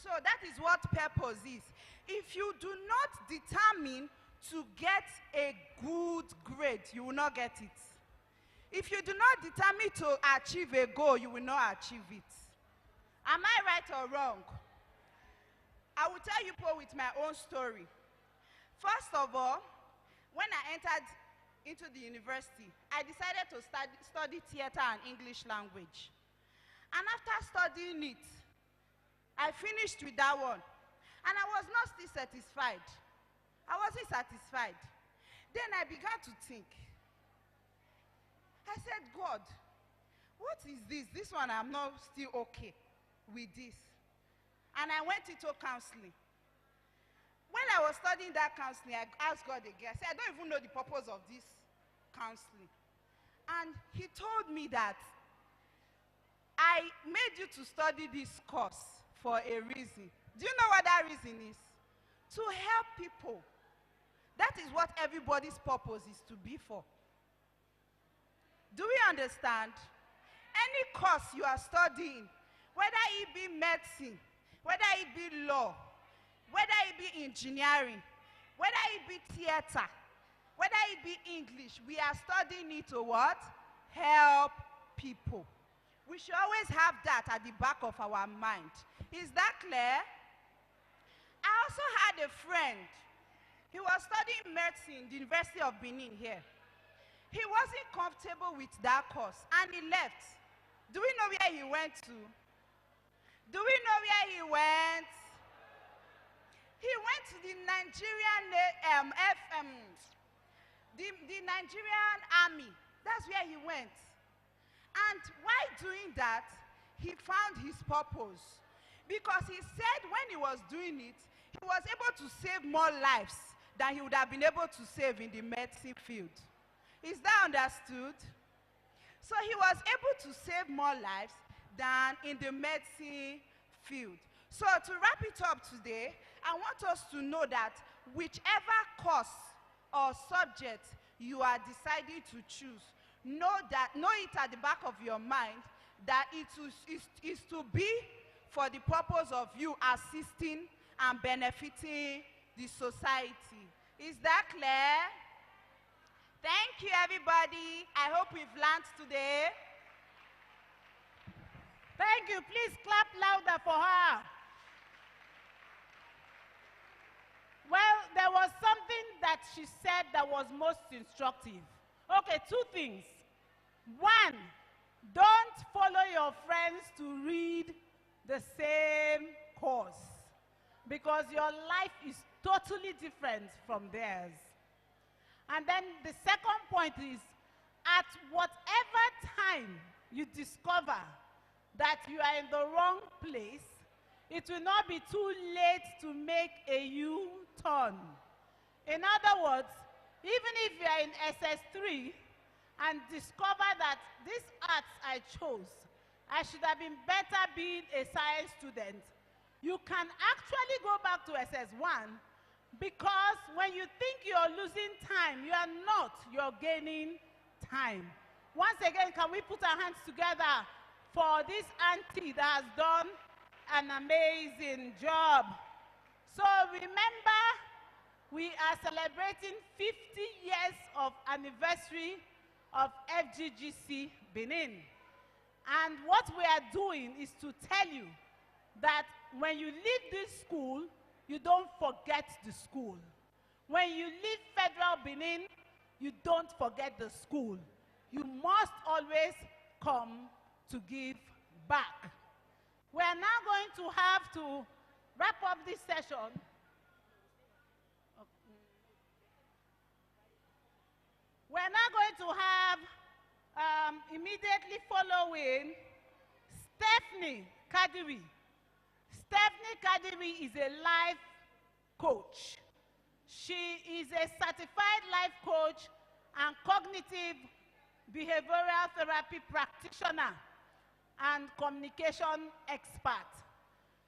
So that is what purpose is. If you do not determine to get a good grade, you will not get it. If you do not determine to achieve a goal, you will not achieve it. Am I right or wrong? I will tell you with my own story. First of all, when I entered into the university, I decided to study theater and English language. And after studying it, I finished with that one. And I was not still satisfied. I wasn't satisfied. Then I began to think. I said, God, what is this? This one, I'm not still okay with this. And I went into counseling. When I was studying that counseling, I asked God again. I said, I don't even know the purpose of this counseling. And he told me that I made you to study this course for a reason. Do you know what that reason is? To help people. That is what everybody's purpose is to be for. Do we understand? Any course you are studying, whether it be medicine, whether it be law, whether it be engineering, whether it be theater, whether it be English, we are studying it to what? Help people. We should always have that at the back of our mind. Is that clear? I also had a friend. He was studying medicine in the University of Benin here. He wasn't comfortable with that course, and he left. Do we know where he went to? Do we know where he went? He went to the Nigerian the Nigerian army. That's where he went. And while doing that, he found his purpose. Because he said when he was doing it, he was able to save more lives than he would have been able to save in the medicine field. Is that understood? So he was able to save more lives than in the medicine field. So to wrap it up today, I want us to know that whichever course or subject you are deciding to choose, know it at the back of your mind that it is to be for the purpose of you assisting and benefiting the society. Is that clear? Thank you, everybody. I hope we've learned today. Thank you. Please clap louder for her. Well, there was something that she said that was most instructive. Okay, two things. One, don't follow your friends to read the same course because your life is totally different from theirs. And then the second point is, at whatever time you discover that you are in the wrong place, it will not be too late to make a U-turn. In other words, even if you are in SS3 and discover that this arts I chose, I should have been better being a science student, you can actually go back to SS1 because when you think you're losing time, you are not, you're gaining time. Once again, can we put our hands together for this auntie that has done an amazing job? So remember, we are celebrating 50 years of anniversary of FGGC Benin. And what we are doing is to tell you that when you leave this school, you don't forget the school. When you leave Federal Benin, you don't forget the school. You must always come to give back. We are now going to have to wrap up this session. We're now going to have, immediately following, Stephanie Kadiri. Stephanie Kadiri is a life coach. She is a certified life coach and cognitive behavioral therapy practitioner and communication expert.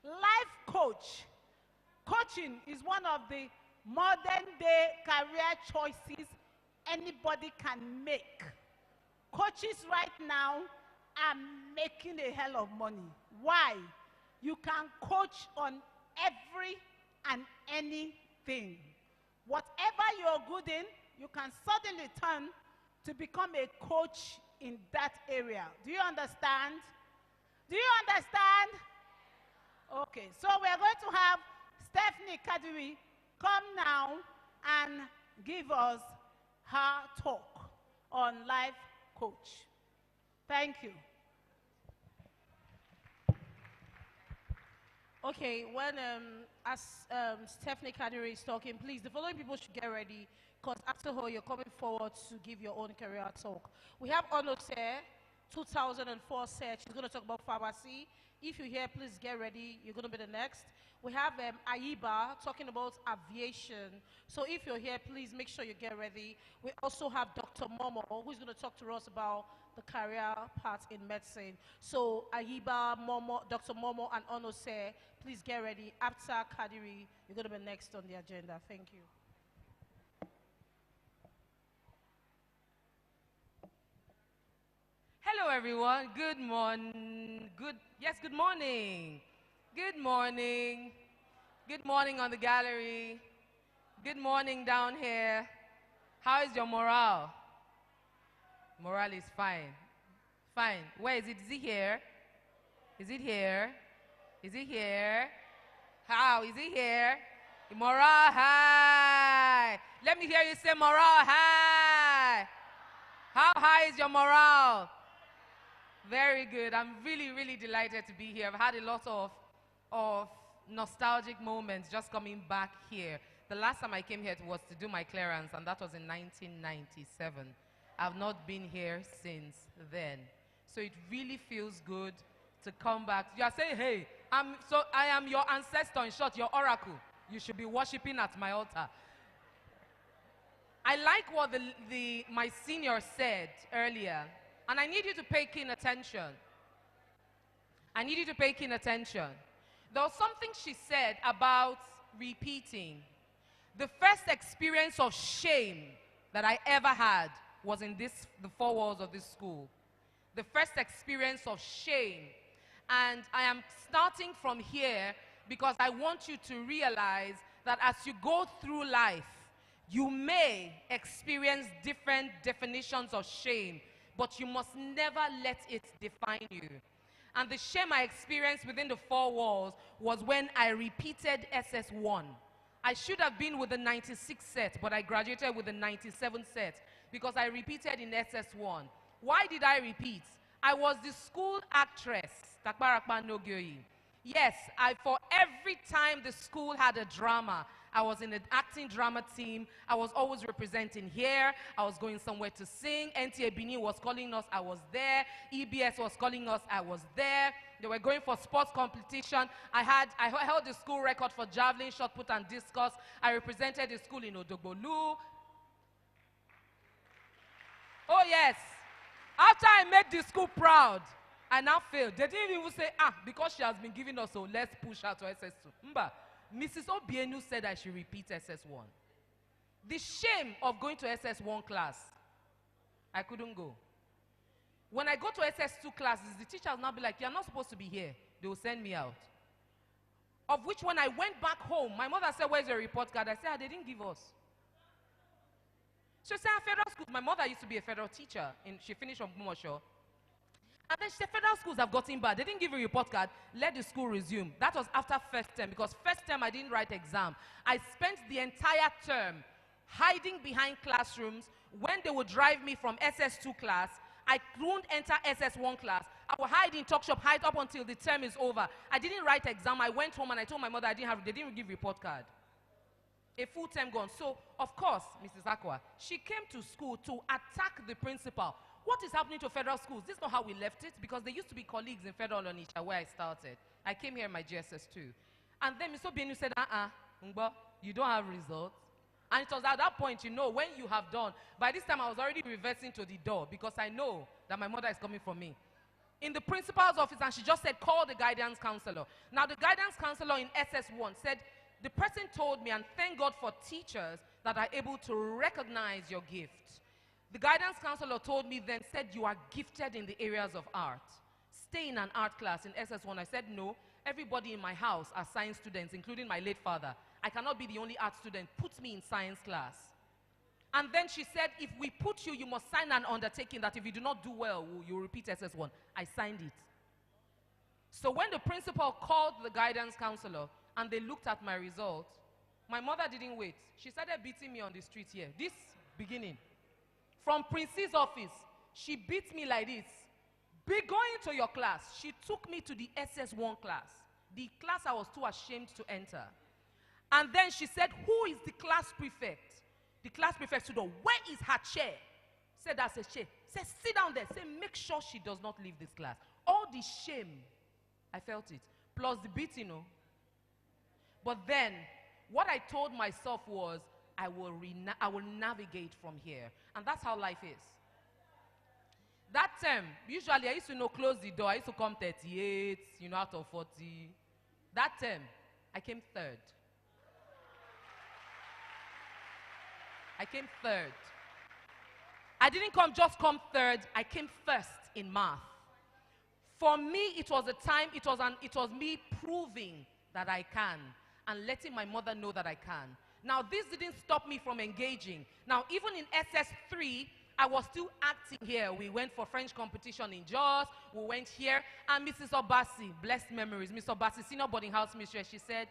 Life coach. Coaching is one of the modern day career choices anybody can make. Coaches right now are making a hell of money. Why? you can coach on every and anything. Whatever you're good in, you can suddenly turn to become a coach in that area. Do you understand? Do you understand? Okay, so we're going to have Stephanie Kadiri come now and give us her talk on life coach. Thank you. Okay, as Stephanie Kadiri is talking, please, the following people should get ready, because after her, you're coming forward to give your own career talk. We have Onose, 2004 said she's going to talk about pharmacy. If you're here, please get ready. You're going to be the next. We have Aiba talking about aviation. So if you're here, please make sure you get ready. We also have Dr. Momo, who's going to talk to us about the career part in medicine. So Aiba, Momo, Dr. Momo, and Onose, please get ready. After Kadiri, you're going to be next on the agenda. Thank you. Hello, everyone. Good morning. Good morning. Good morning. Good morning on the gallery. Good morning down here. How is your morale? Morale is fine. Fine. Where is it? Is it here? Is it here? Is it here? How? Is it here? Morale high. Let me hear you say morale high. How high is your morale? Very good. I'm really, really delighted to be here. I've had a lot of nostalgic moments just coming back here. The last time I came here was to do my clearance, and that was in 1997. I've not been here since then. So it really feels good to come back. You are saying, hey, I am your ancestor, in short, your oracle. You should be worshiping at my altar. I like what my senior said earlier. And I need you to pay keen attention. I need you to pay keen attention. There was something she said about repeating. The first experience of shame that I ever had was in the four walls of this school. The first experience of shame. And I am starting from here because I want you to realize that as you go through life, you may experience different definitions of shame, but you must never let it define you. And the shame I experienced within the four walls was when I repeated SS1. I should have been with the 96 set, but I graduated with the 97 set because I repeated in SS1. Why did I repeat? I was the school actress, Takbarakpa Nogyoyi. Yes, for every time the school had a drama, I was in the acting drama team. I was always representing here. I was going somewhere to sing. NTA Benin was calling us. I was there. EBS was calling us. I was there. They were going for sports competition. I held the school record for javelin, shot put, and discus. I represented the school in Odogbolu. Oh, yes. After I made the school proud, I now failed. They didn't even say, because she has been giving us, so let's push her to SS2. Mba. Mrs. Obienu said I should repeat SS1. The shame of going to SS1 class, I couldn't go. When I go to SS2 classes, the teacher will now be like, you're not supposed to be here. They will send me out. Of which when I went back home, my mother said, where's your report card? I said, they didn't give us. She said, federal schools. My mother used to be a federal teacher. She finished from Bumosho. And then she said, federal schools have gotten bad. They didn't give a report card. Let the school resume. That was after first term, because first term I didn't write exam. I spent the entire term hiding behind classrooms. When they would drive me from SS2 class, I couldn't enter SS1 class. I would hide in talk shop, hide up until the term is over. I didn't write exam. I went home and I told my mother they didn't give report card. A full term gone. So, of course, Mrs. Aqua, she came to school to attack the principal. What is happening to federal schools? This is not how we left it, because they used to be colleagues in Federal Onitsha where I started. I came here in my GSS2. And then Mr. Obienu said, Ngbo, you don't have results. And it was at that point, when you have done. By this time, I was already reversing to the door because I know that my mother is coming for me. In the principal's office, and she just said, call the guidance counselor. Now, the guidance counselor in SS1 said, the person told me, and thank God for teachers that are able to recognize your gift. The guidance counselor told me then, said, you are gifted in the areas of art. Stay in an art class in SS1. I said, no, everybody in my house are science students, including my late father. I cannot be the only art student. Put me in science class. And then she said, if we put you, you must sign an undertaking that if you do not do well, you repeat SS1. I signed it. So when the principal called the guidance counselor and they looked at my result, my mother didn't wait. She started beating me on the street here. This beginning. From Prince's office, she beat me like this. Be going to your class. She took me to the SS1 class. The class I was too ashamed to enter. And then she said, who is the class prefect? The class prefect stood up. Where is her chair? Said, that's a chair. Said, sit down there. Say, make sure she does not leave this class. All the shame, I felt it. Plus the beating, But then, what I told myself was, I will navigate from here. And that's how life is. That term, usually I used to close the door. I used to come 38, out of 40. That term, I came third. I came third. I didn't just come third. I came first in math. For me, it was a time, it was me proving that I can and letting my mother know that I can. Now, this didn't stop me from engaging. Now, even in SS3, I was still acting here. We went for French competition in Jos. We went here. And Mrs. Obasi, blessed memories, Miss Obasi, senior boarding house mistress, she said,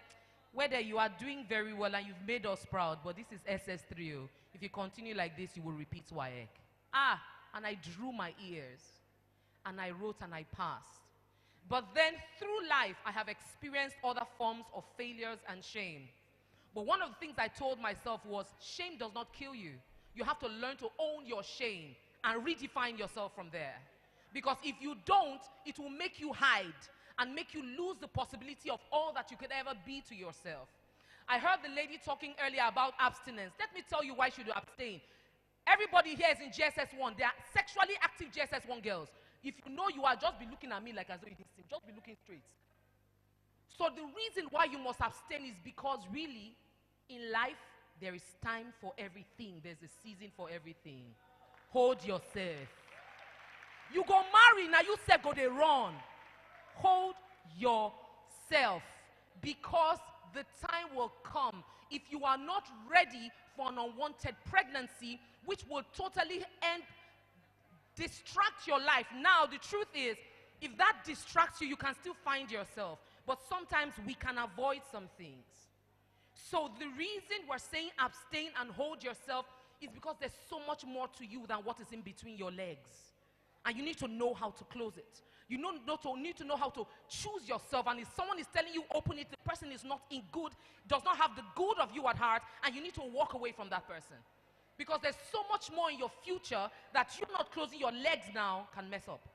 whether you are doing very well and you've made us proud, but this is SS3. If you continue like this, you will repeat WAEC. And I drew my ears. And I wrote and I passed. But then through life, I have experienced other forms of failures and shame. But one of the things I told myself was, shame does not kill you. You have to learn to own your shame and redefine yourself from there. Because if you don't, it will make you hide and make you lose the possibility of all that you could ever be to yourself. I heard the lady talking earlier about abstinence. Let me tell you why you should abstain. Everybody here is in GSS1. They are sexually active GSS1 girls. If you know you are, just be looking at me like as though you didn't see. Just be looking straight. So the reason why you must abstain is because really, in life, there is time for everything. There's a season for everything. Hold yourself. You go marry, now you say go they run. Hold yourself. Because the time will come. If you are not ready for an unwanted pregnancy, which will totally distract your life. Now, the truth is, if that distracts you, you can still find yourself. But sometimes we can avoid some things. So the reason we're saying abstain and hold yourself is because there's so much more to you than what is in between your legs. And you need to know how to close it. You need to know how to choose yourself. And if someone is telling you open it, the person is not in good, does not have the good of you at heart, and you need to walk away from that person. Because there's so much more in your future that you not closing your legs now can mess up.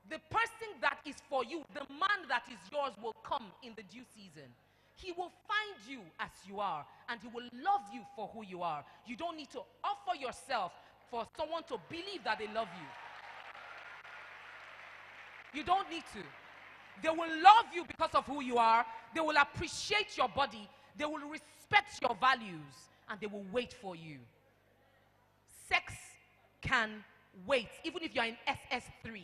The person that is for you, the man that is yours will come in the due season. He will find you as you are, and he will love you for who you are. You don't need to offer yourself for someone to believe that they love you. You don't need to. They will love you because of who you are. They will appreciate your body. They will respect your values, and they will wait for you. Sex can wait, even if you're in SS3.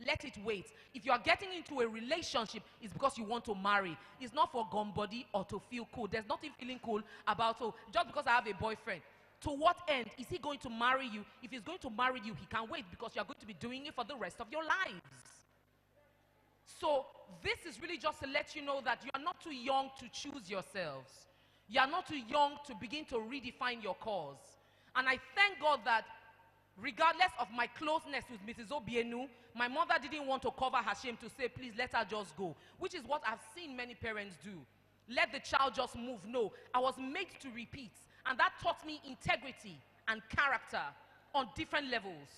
Let it wait. If you are getting into a relationship, it's because you want to marry. It's not for gum body or to feel cool. There's nothing feeling cool about, just because I have a boyfriend. To what end? Is he going to marry you? If he's going to marry you, he can't wait because you're going to be doing it for the rest of your lives. So this is really just to let you know that you are not too young to choose yourselves. You are not too young to begin to redefine your cause. And I thank God that regardless of my closeness with Mrs. Obienu, my mother didn't want to cover her shame to say, please let her just go, which is what I've seen many parents do. Let the child just move. No, I was made to repeat. And that taught me integrity and character on different levels.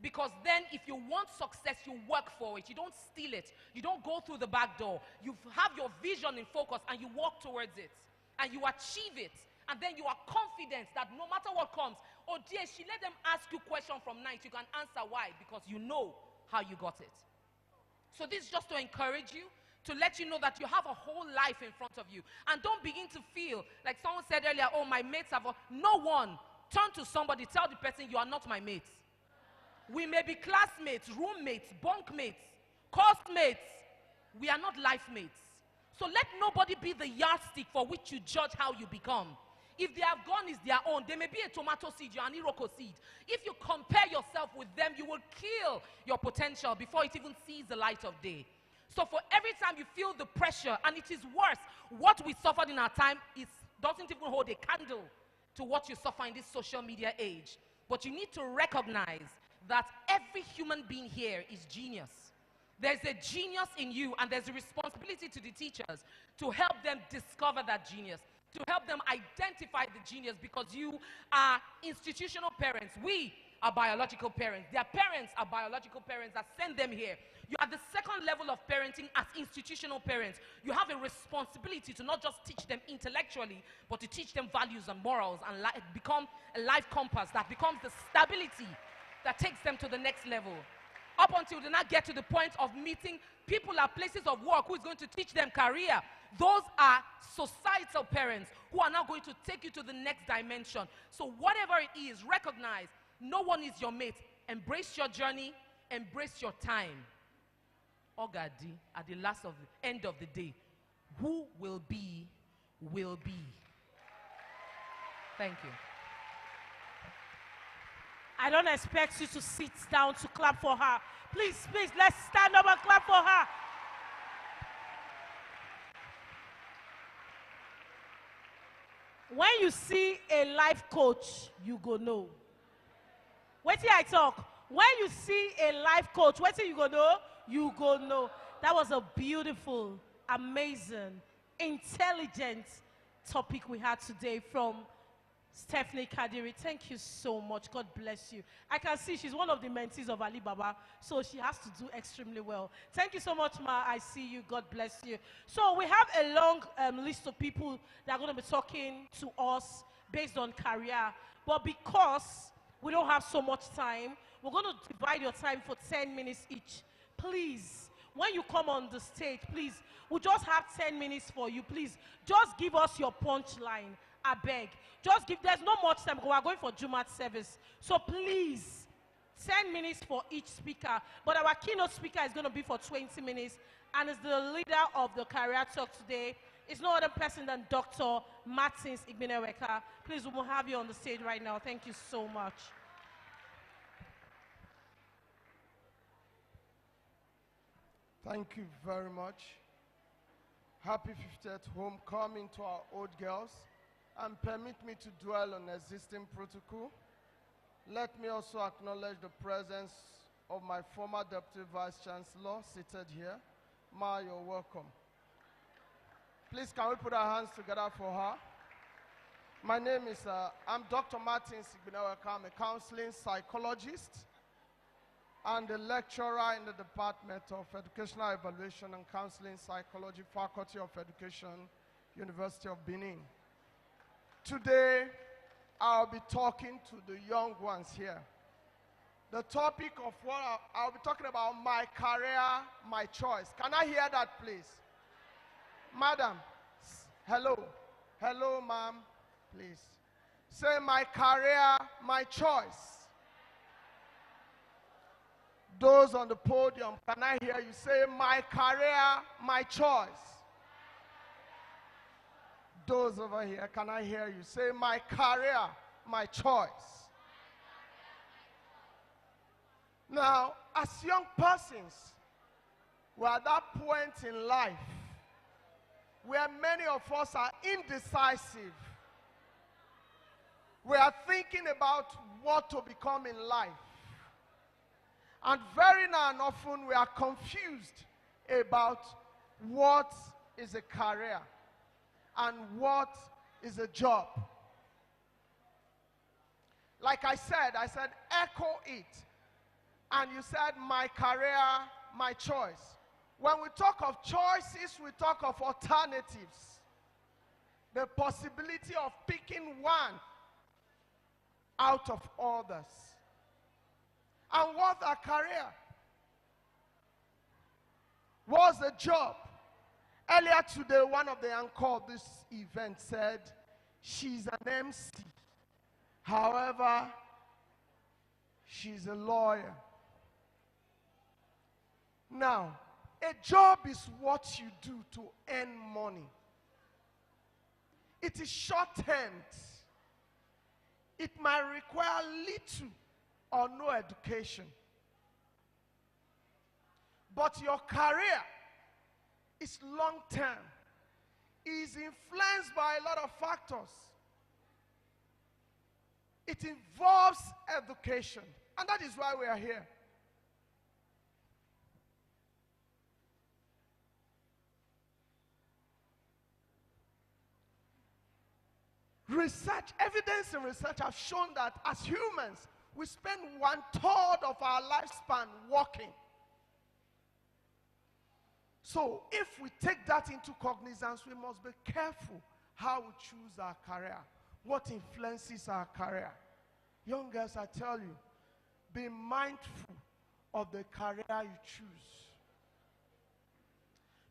Because then if you want success, you work for it. You don't steal it. You don't go through the back door. You have your vision in focus and you walk towards it. And you achieve it. And then you are confident that no matter what comes, oh dear, she let them ask you questions from night. You can answer why, because you know how you got it. So this is just to encourage you, to let you know that you have a whole life in front of you. And don't begin to feel, like someone said earlier, oh, my mates have no one. Turn to somebody, tell the person, you are not my mate. We may be classmates, roommates, bunkmates, course mates, We are not life mates. So let nobody be the yardstick for which you judge how you become. If they have gone, it's their own. They may be a tomato seed, you're an iroko seed. If you compare yourself with them, you will kill your potential before it even sees the light of day. So for every time you feel the pressure, and it is worse, what we suffered in our time doesn't even hold a candle to what you suffer in this social media age. But you need to recognize that every human being here is genius. There's a genius in you, and there's a responsibility to the teachers to help them discover that genius, to help them identify the genius, because you are institutional parents. We are biological parents. Their parents are biological parents that send them here. You are the second level of parenting as institutional parents. You have a responsibility to not just teach them intellectually, but to teach them values and morals and become a life compass that becomes the stability that takes them to the next level. Up until they not get to the point of meeting people at places of work who is going to teach them career. Those are societal parents who are now going to take you to the next dimension. So whatever it is, recognize no one is your mate. Embrace your journey, embrace your time. Ogadi, at the end of the day, who will be, will be. Thank you. I don't expect you to sit down to clap for her. Please, please, let's stand up and clap for her. When you see a life coach, you go know. Wait till I talk. When you see a life coach, wait till you go know, you go know. That was a beautiful, amazing, intelligent topic we had today from Stephanie Kadiri. Thank you so much. God bless you. I can see she's one of the mentees of Alibaba, so she has to do extremely well. Thank you so much, Ma. I see you. God bless you. So we have a long list of people that are going to be talking to us based on career. But because we don't have so much time, we're going to divide your time for 10 minutes each. Please, when you come on the stage, please, we'll just have 10 minutes for you. Please, just give us your punchline. I beg. Just give, there's not much time because we're going for Jumat service. So please, 10 minutes for each speaker. But our keynote speaker is going to be for 20 minutes and is the leader of the career talk today. It's no other person than Dr. Martins Igbeneweka. Please, we will have you on the stage right now. Thank you so much. Thank you very much. Happy 50th homecoming to our old girls. And permit me to dwell on existing protocol. Let me also acknowledge the presence of my former Deputy Vice Chancellor seated here. Ma, you're welcome. Please, can we put our hands together for her? My name is, I'm Dr. Martins Igbeneweka. I'm a counseling psychologist and a lecturer in the Department of Educational Evaluation and Counseling Psychology, Faculty of Education, University of Benin. Today, I'll be talking to the young ones here. The topic of what I'll be talking about, my career, my choice. Can I hear that, please? Madam, hello. Hello, ma'am, please. Say, my career, my choice. Those on the podium, can I hear you say, my career, my choice? Those over here, can I hear you say, my career, my choice? Now, as young persons, we're at that point in life where many of us are indecisive. We are thinking about what to become in life. And very now and often we are confused about what is a career and what is a job. Like I said, echo it. And you said, my career, my choice. When we talk of choices, we talk of alternatives. The possibility of picking one out of others. And what's a career? What's a job? Earlier today, one of the anchor of this event said, she's an MC. However, she's a lawyer. Now, A job is what you do to earn money. It is short-term. It might require little or no education. But your career is long-term. It is influenced by a lot of factors. It involves education. And that is why we are here. Research, evidence and research have shown that as humans, we spend 1/3 of our lifespan working. So if we take that into cognizance, we must be careful how we choose our career, what influences our career. Young girls, I tell you, be mindful of the career you choose.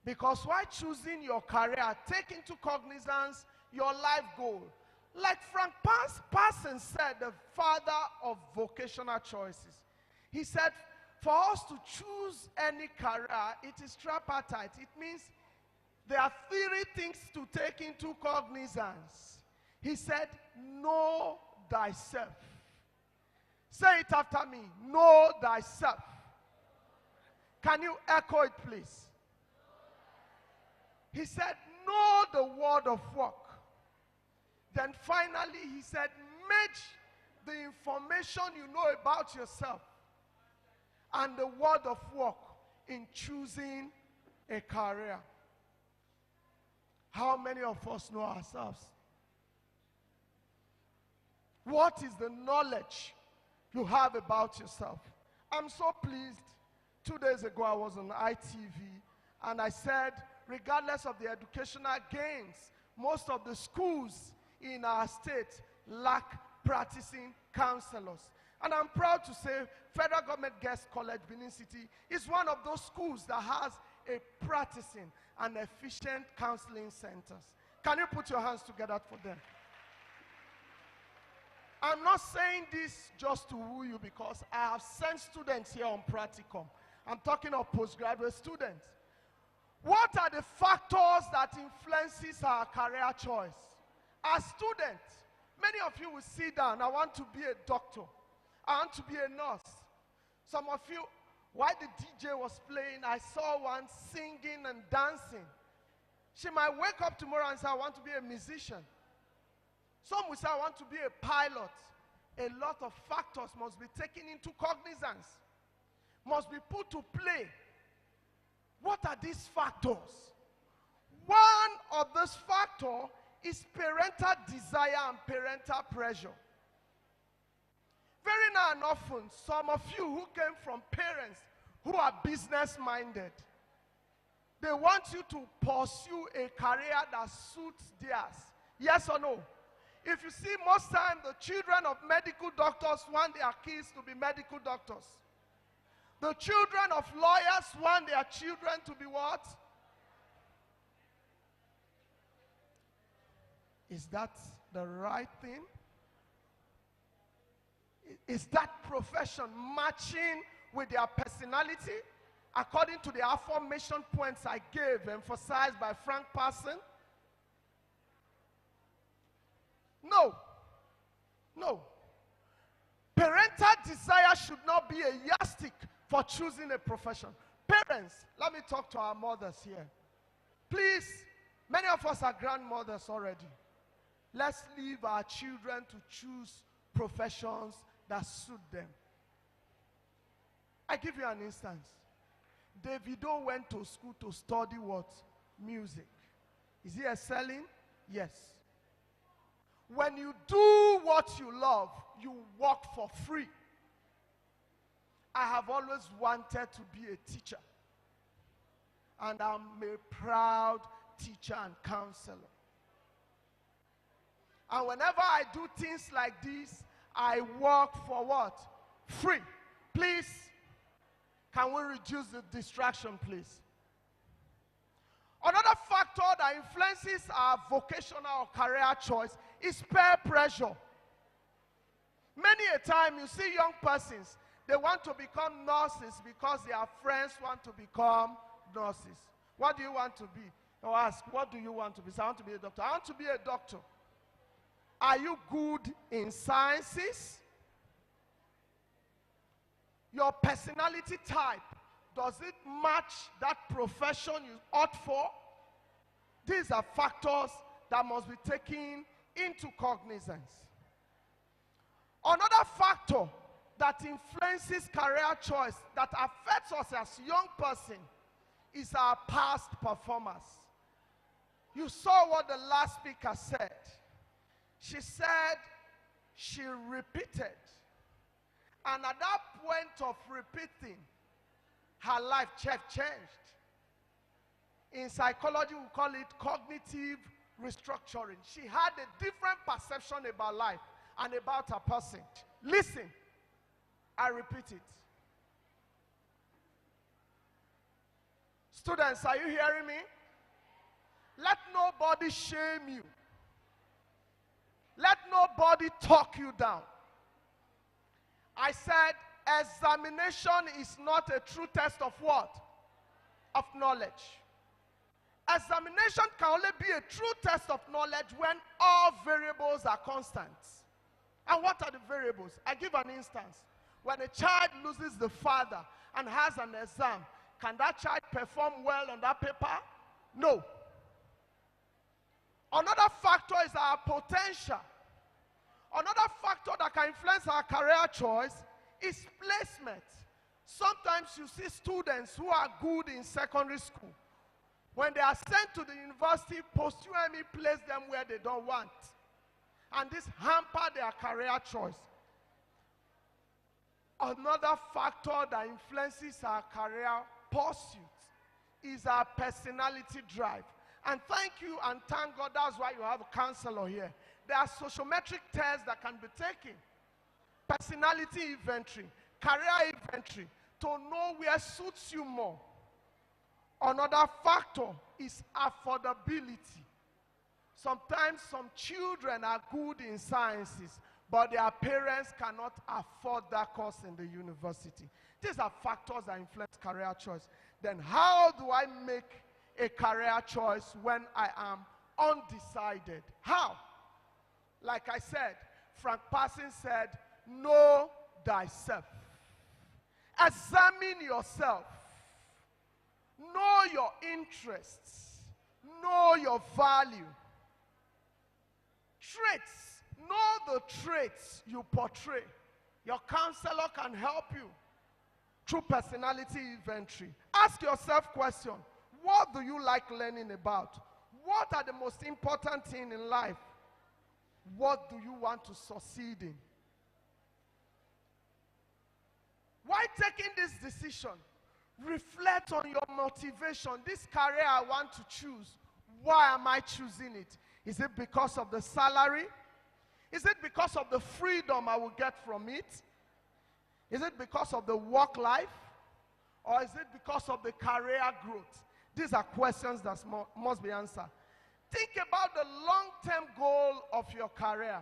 Because while choosing your career, take into cognizance your life goal. Like Frank Parson said, the father of vocational choices. He said, for us to choose any career, it is tripartite. It means there are 3 things to take into cognizance. He said, know thyself. Say it after me. Know thyself. Can you echo it, please? He said, know the word of work. Then finally, he said, match the information you know about yourself and the word of work in choosing a career. How many of us know ourselves? What is the knowledge you have about yourself? I'm so pleased. 2 days ago, I was on ITV, and I said, regardless of the educational gains, most of the schools in our state lack practicing counselors. And I'm proud to say Federal Government Guest College, Benin City, is one of those schools that has a practicing and efficient counseling centers. Can you put your hands together for them? I'm not saying this just to woo you, because I have sent students here on practicum. I'm talking of postgraduate students. What are the factors that influences our career choice? As students, many of you will sit down, I want to be a doctor. I want to be a nurse. Some of you, while the DJ was playing, I saw one singing and dancing. She might wake up tomorrow and say, I want to be a musician. Some will say, I want to be a pilot. A lot of factors must be taken into cognizance, must be put to play. What are these factors? One of these factors is parental desire and parental pressure. Very now and often, some of you who came from parents who are business-minded, they want you to pursue a career that suits theirs. Yes or no? If you see, most time the children of medical doctors want their kids to be medical doctors. The children of lawyers want their children to be what? Is that the right thing? Is that profession matching with their personality according to the affirmation points I gave, emphasized by Frank Parson? No. No. Parental desire should not be a yardstick for choosing a profession. Parents, let me talk to our mothers here. Please, many of us are grandmothers already. Let's leave our children to choose professions that suit them. I give you an instance. Davido went to school to study what? Music. Is he excelling? Yes. When you do what you love, you work for free. I have always wanted to be a teacher. And I'm a proud teacher and counselor. And whenever I do things like this, I work for what? Free. Please, can we reduce the distraction, please? Another factor that influences our vocational or career choice is peer pressure. Many a time you see young persons, they want to become nurses because their friends want to become nurses. What do you want to be? Or ask, what do you want to be? So I want to be a doctor. I want to be a doctor. Are you good in sciences? Your personality type, does it match that profession you ought for? These are factors that must be taken into cognizance. Another factor that influences career choice, that affects us as young person, is our past performance. You saw what the last speaker said. She said she repeated. And at that point of repeating, her life changed. In psychology, we call it cognitive restructuring. She had a different perception about life and about her person. Listen, I repeat it. Students, are you hearing me? Let nobody shame you. Let nobody talk you down. I said, examination is not a true test of what? Of knowledge. Examination can only be a true test of knowledge when all variables are constant. And what are the variables? I give an instance. When a child loses the father and has an exam, can that child perform well on that paper? No. Another factor is our potential. Another factor that can influence our career choice is placement. Sometimes you see students who are good in secondary school. When they are sent to the university, post-UME place them where they don't want. And this hamper their career choice. Another factor that influences our career pursuit is our personality drive. And thank you and thank God that's why you have a counselor here. There are sociometric tests that can be taken. Personality inventory, career inventory, to know where suits you more. Another factor is affordability. Sometimes some children are good in sciences, but their parents cannot afford that course in the university. These are factors that influence career choice. Then how do I make a career choice when I am undecided? How? Like I said, Frank Parsons said, know thyself. Examine yourself. Know your interests. Know your value. Traits. Know the traits you portray. Your counselor can help you through personality inventory. Ask yourself question. What do you like learning about? What are the most important things in life? What do you want to succeed in? While taking this decision, reflect on your motivation. This career I want to choose, why am I choosing it? Is it because of the salary? Is it because of the freedom I will get from it? Is it because of the work life? Or is it because of the career growth? These are questions that must be answered. Think about the long-term goal of your career.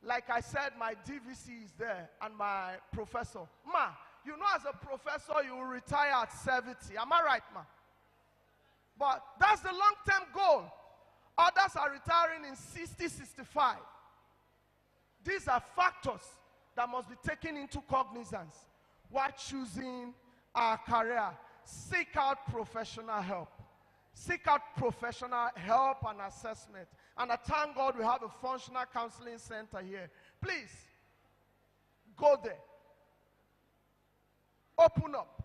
Like I said, my DVC is there and my professor. Ma, you know as a professor you will retire at 70. Am I right, ma? But that's the long-term goal. Others are retiring in 60, 65. These are factors that must be taken into cognizance while choosing our career. Seek out professional help. Seek out professional help and assessment. And I thank God we have a functional counseling center here. Please, go there. Open up.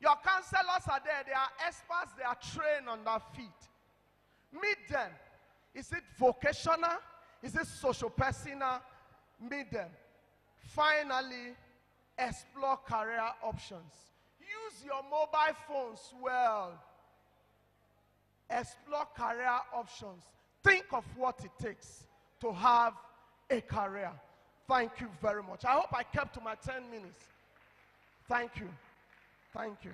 Your counselors are there. They are experts. They are trained on their feet. Meet them. Is it vocational? Is it socio-personal? Meet them. Finally, explore career options. Use your mobile phones well. Explore career options. Think of what it takes to have a career. Thank you very much. I hope I kept to my 10 minutes. Thank you. Thank you.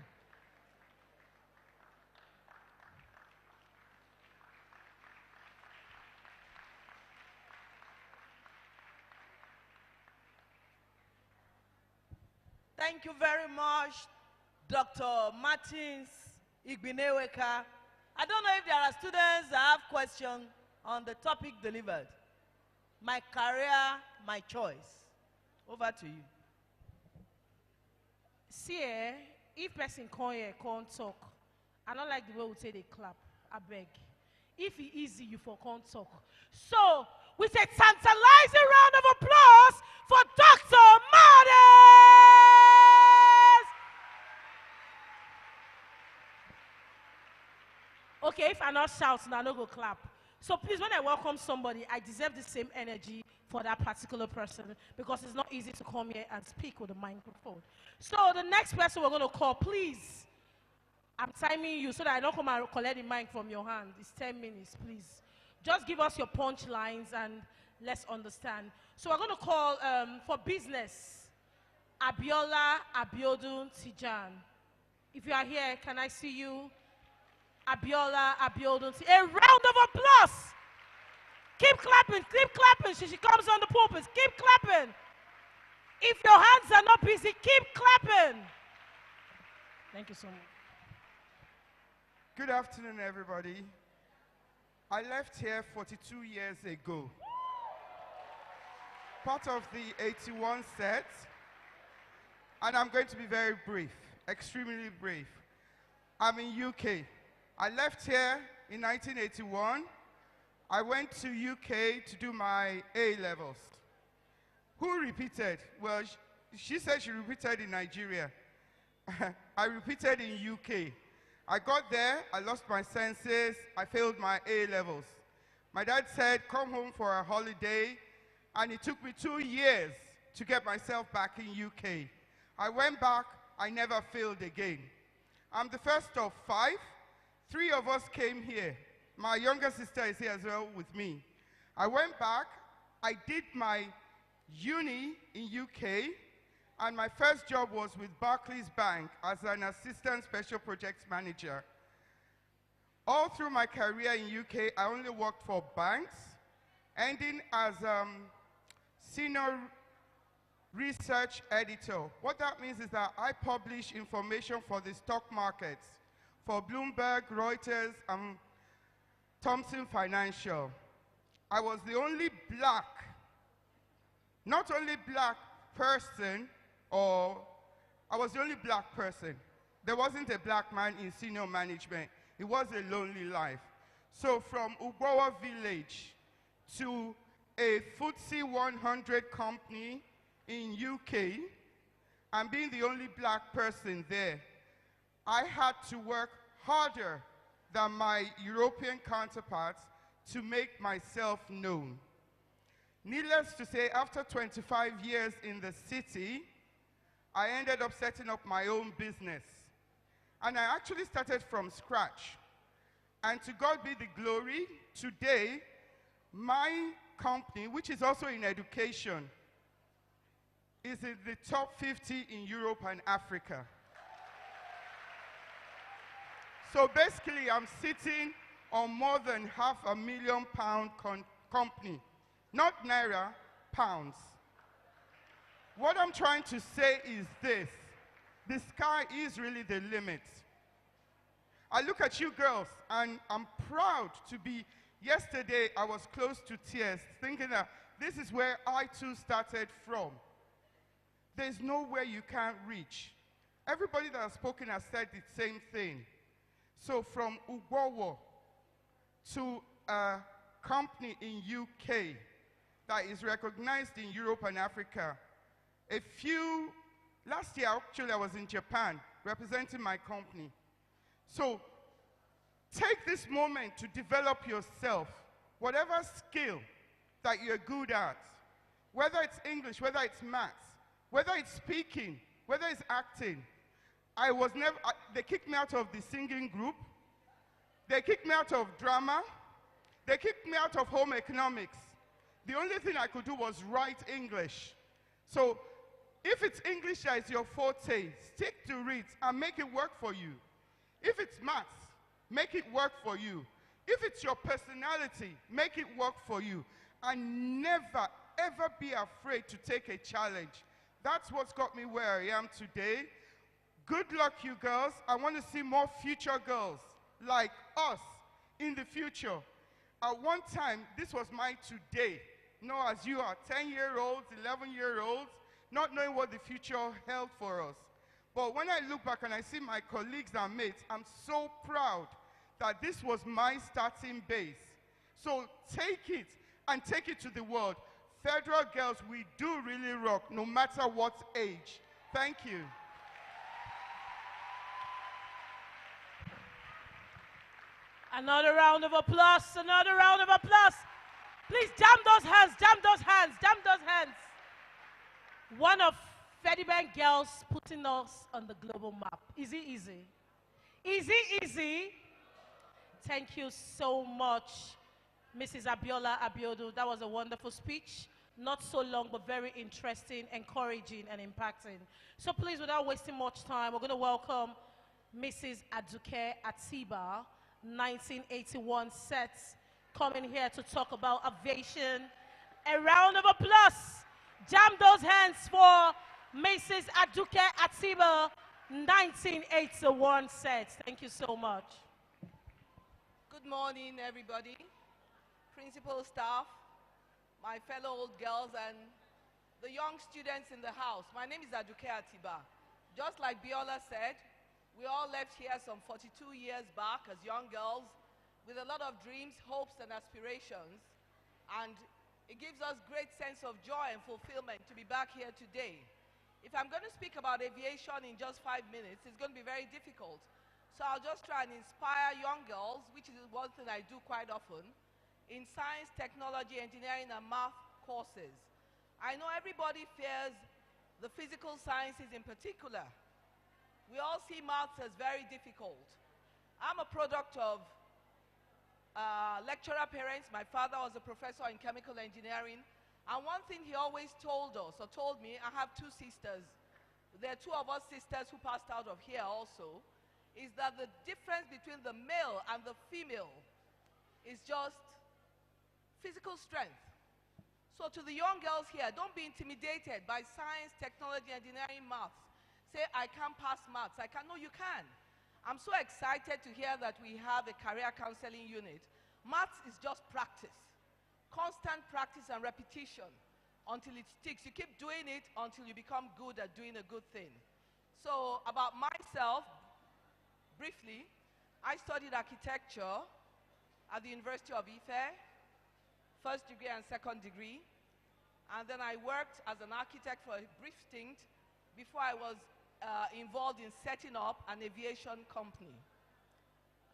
Thank you very much, Dr. Martins. Igbineweka. I don't know if there are students that have questions on the topic delivered. My career, my choice. Over to you. See, if person come here, can't talk, I don't like the way we say they clap. I beg. If it easy, you for can't talk. So, with a tantalizing round of applause for Dr. Martis! Okay, if I not shout, now I no go clap. So please, when I welcome somebody, I deserve the same energy for that particular person because it's not easy to come here and speak with a microphone. So the next person we're going to call, please, I'm timing you so that I don't come and collect the mic from your hand. It's 10 minutes, please. Just give us your punchlines and let's understand. So we're going to call for business, Abiola Abiodun Tijan. If you are here, can I see you? Abiola Abiodun Tijan. A round of applause. Keep clapping, keep clapping. She comes on the pulpit. Keep clapping. If your hands are not busy, keep clapping. Thank you so much. Good afternoon, everybody. I left here 42 years ago. Part of the 81 set. And I'm going to be very brief, extremely brief. I'm in UK. I left here in 1981. I went to UK to do my A-levels. Who repeated? Well, she said she repeated in Nigeria. I repeated in UK. I got there, I lost my senses, I failed my A-levels. My dad said, come home for a holiday, and it took me 2 years to get myself back in UK. I went back, I never failed again. I'm the first of 5. 3 of us came here. My younger sister is here as well with me. I went back, I did my uni in UK, and my first job was with Barclays Bank as an assistant special projects manager. All through my career in UK, I only worked for banks, ending as senior research editor. What that means is that I publish information for the stock markets, for Bloomberg, Reuters, and Thomson Financial. I was the only black, not only black person, or I was the only black person. There wasn't a black man in senior management. It was a lonely life. So from Ugbowa village to a FTSE 100 company in UK, and being the only black person there, I had to work harder than my European counterparts to make myself known. Needless to say, after 25 years in the city, I ended up setting up my own business. And I actually started from scratch. And to God be the glory, today, my company, which is also in education, is in the top 50 in Europe and Africa. So basically, I'm sitting on more than £500,000 company. Not naira, pounds. What I'm trying to say is this. The sky is really the limit. I look at you girls, and I'm proud to be. Yesterday, I was close to tears, thinking that this is where I too started from. There's nowhere you can't reach. Everybody that has spoken has said the same thing. So from Ugbowo to a company in UK that is recognized in Europe and Africa. Last year actually I was in Japan representing my company. So take this moment to develop yourself, whatever skill that you're good at, whether it's English, whether it's maths, whether it's speaking, whether it's acting. They kicked me out of the singing group. They kicked me out of drama. They kicked me out of home economics. The only thing I could do was write English. So if it's English that is your forte, stick to it and make it work for you. If it's maths, make it work for you. If it's your personality, make it work for you. And never, ever be afraid to take a challenge. That's what's got me where I am today. Good luck, you girls. I want to see more future girls like us in the future. At one time, this was my today. As you are 10-year-olds, 11-year-olds, not knowing what the future held for us. But when I look back and I see my colleagues and mates, I'm so proud that this was my starting base. So take it and take it to the world. Federal girls, we do really rock, no matter what age. Thank you. Another round of applause, another round of applause. Please jam those hands, jam those hands, jam those hands. One of Fediben girls putting us on the global map. Easy, easy. Easy, easy. Thank you so much, Mrs. Abiola Abiodu. That was a wonderful speech. Not so long, but very interesting, encouraging, and impacting. So please, without wasting much time, we're going to welcome Mrs. Aduke Atiba, 1981 sets, coming here to talk about aviation. A round of applause. Jam those hands for Mrs. Aduke Atiba, 1981 sets. Thank you so much. Good morning, everybody. Principal staff, my fellow old girls, and the young students in the house. My name is Aduke Atiba. Just like Biola said, we all left here some 42 years back as young girls with a lot of dreams, hopes, and aspirations. And it gives us great sense of joy and fulfillment to be back here today. If I'm going to speak about aviation in just 5 minutes, it's going to be very difficult. So I'll just try and inspire young girls, which is one thing I do quite often, in science, technology, engineering, and math courses. I know everybody fears the physical sciences in particular. We all see maths as very difficult. I'm a product of lecturer parents. My father was a professor in chemical engineering. And one thing he always told us, or told me, I have two sisters. There are two of us sisters who passed out of here also, is that the difference between the male and the female is just physical strength. So to the young girls here, don't be intimidated by science, technology, engineering, maths. Say, I can't pass maths. I can. No, you can. I'm so excited to hear that we have a career counseling unit. Maths is just practice. Constant practice and repetition until it sticks. You keep doing it until you become good at doing a good thing. So about myself, briefly, I studied architecture at the University of Ife, first degree and second degree. And then I worked as an architect for a brief stint before I was involved in setting up an aviation company.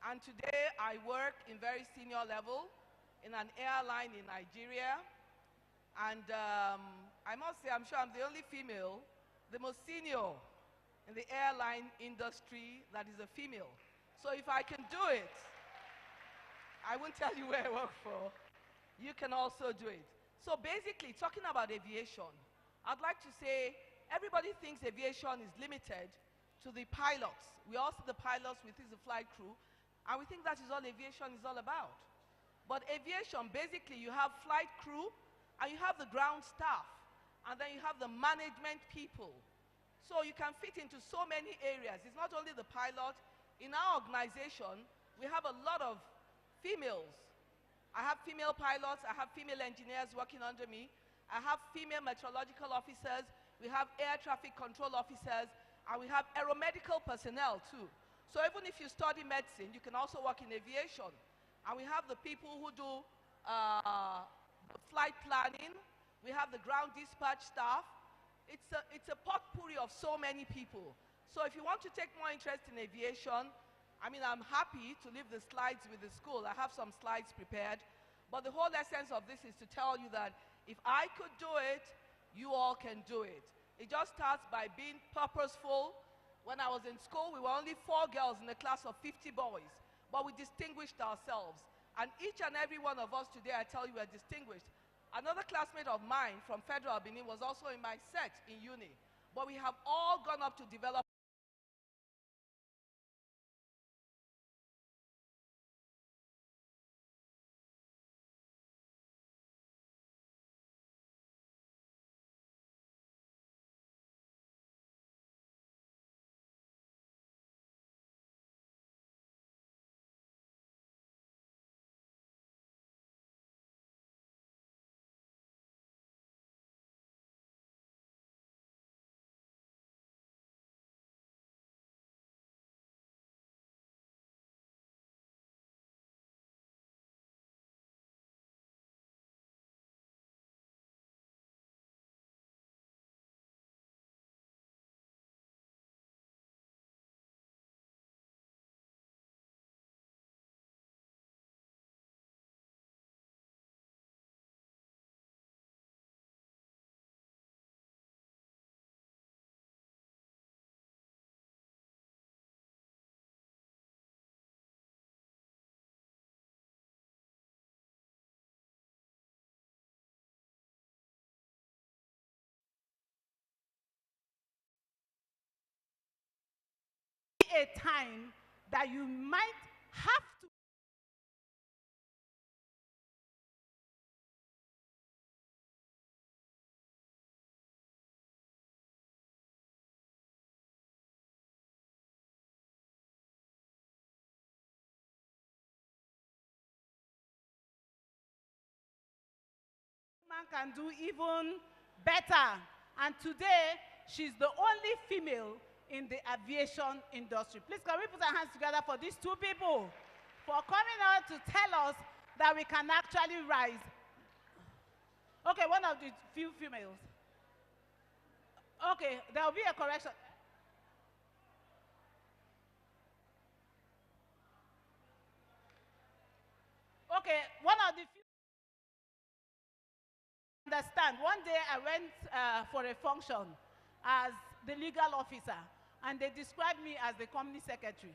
And today I work in very senior level in an airline in Nigeria. And I must say, I'm sure I'm the only female, the most senior in the airline industry that is a female. So if I can do it, I won't tell you where I work for. You can also do it. So basically, talking about aviation, I'd like to say everybody thinks aviation is limited to the pilots. We all see the pilots, we think the flight crew, and we think that is all aviation is all about. But aviation, basically, you have flight crew, and you have the ground staff, and then you have the management people. So you can fit into so many areas. It's not only the pilot. In our organization, we have a lot of females. I have female pilots, I have female engineers working under me, I have female meteorological officers, we have air traffic control officers, and we have aeromedical personnel too. So even if you study medicine, you can also work in aviation. And we have the people who do the flight planning, we have the ground dispatch staff. It's a potpourri of so many people. So if you want to take more interest in aviation, I mean, I'm happy to leave the slides with the school. I have some slides prepared. But the whole essence of this is to tell you that if I could do it, you all can do it. It just starts by being purposeful. When I was in school, we were only 4 girls in a class of 50 boys, but we distinguished ourselves. And each and every one of us today, I tell you, are distinguished. Another classmate of mine from Federal Benin was also in my set in uni, but we have all gone up to develop a time that you might have to man can do even better. And today, she's the only female in the aviation industry. Please, can we put our hands together for these two people for coming out to tell us that we can actually rise? Okay, one of the few females. Okay, there will be a correction. Okay, one of the few. Understand, one day I went for a function as the legal officer, and they described me as the company secretary.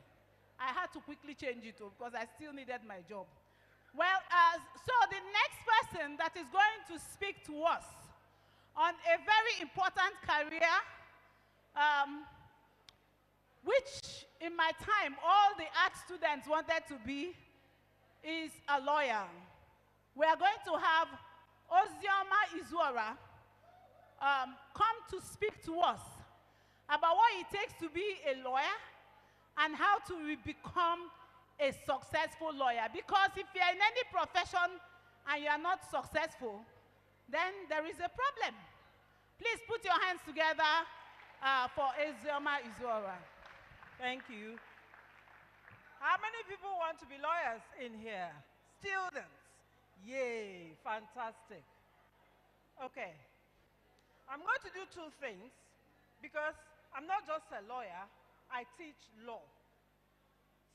I had to quickly change it because I still needed my job. Well, so the next person that is going to speak to us on a very important career, which in my time all the art students wanted to be, is a lawyer. We are going to have Ozioma Izuora come to speak to us about what it takes to be a lawyer and how to become a successful lawyer. Because if you're in any profession and you are not successful, then there is a problem. Please put your hands together for Ozioma Izuora. Thank you. How many people want to be lawyers in here? Students. Yay, fantastic. Okay. I'm going to do two things because I'm not just a lawyer, I teach law.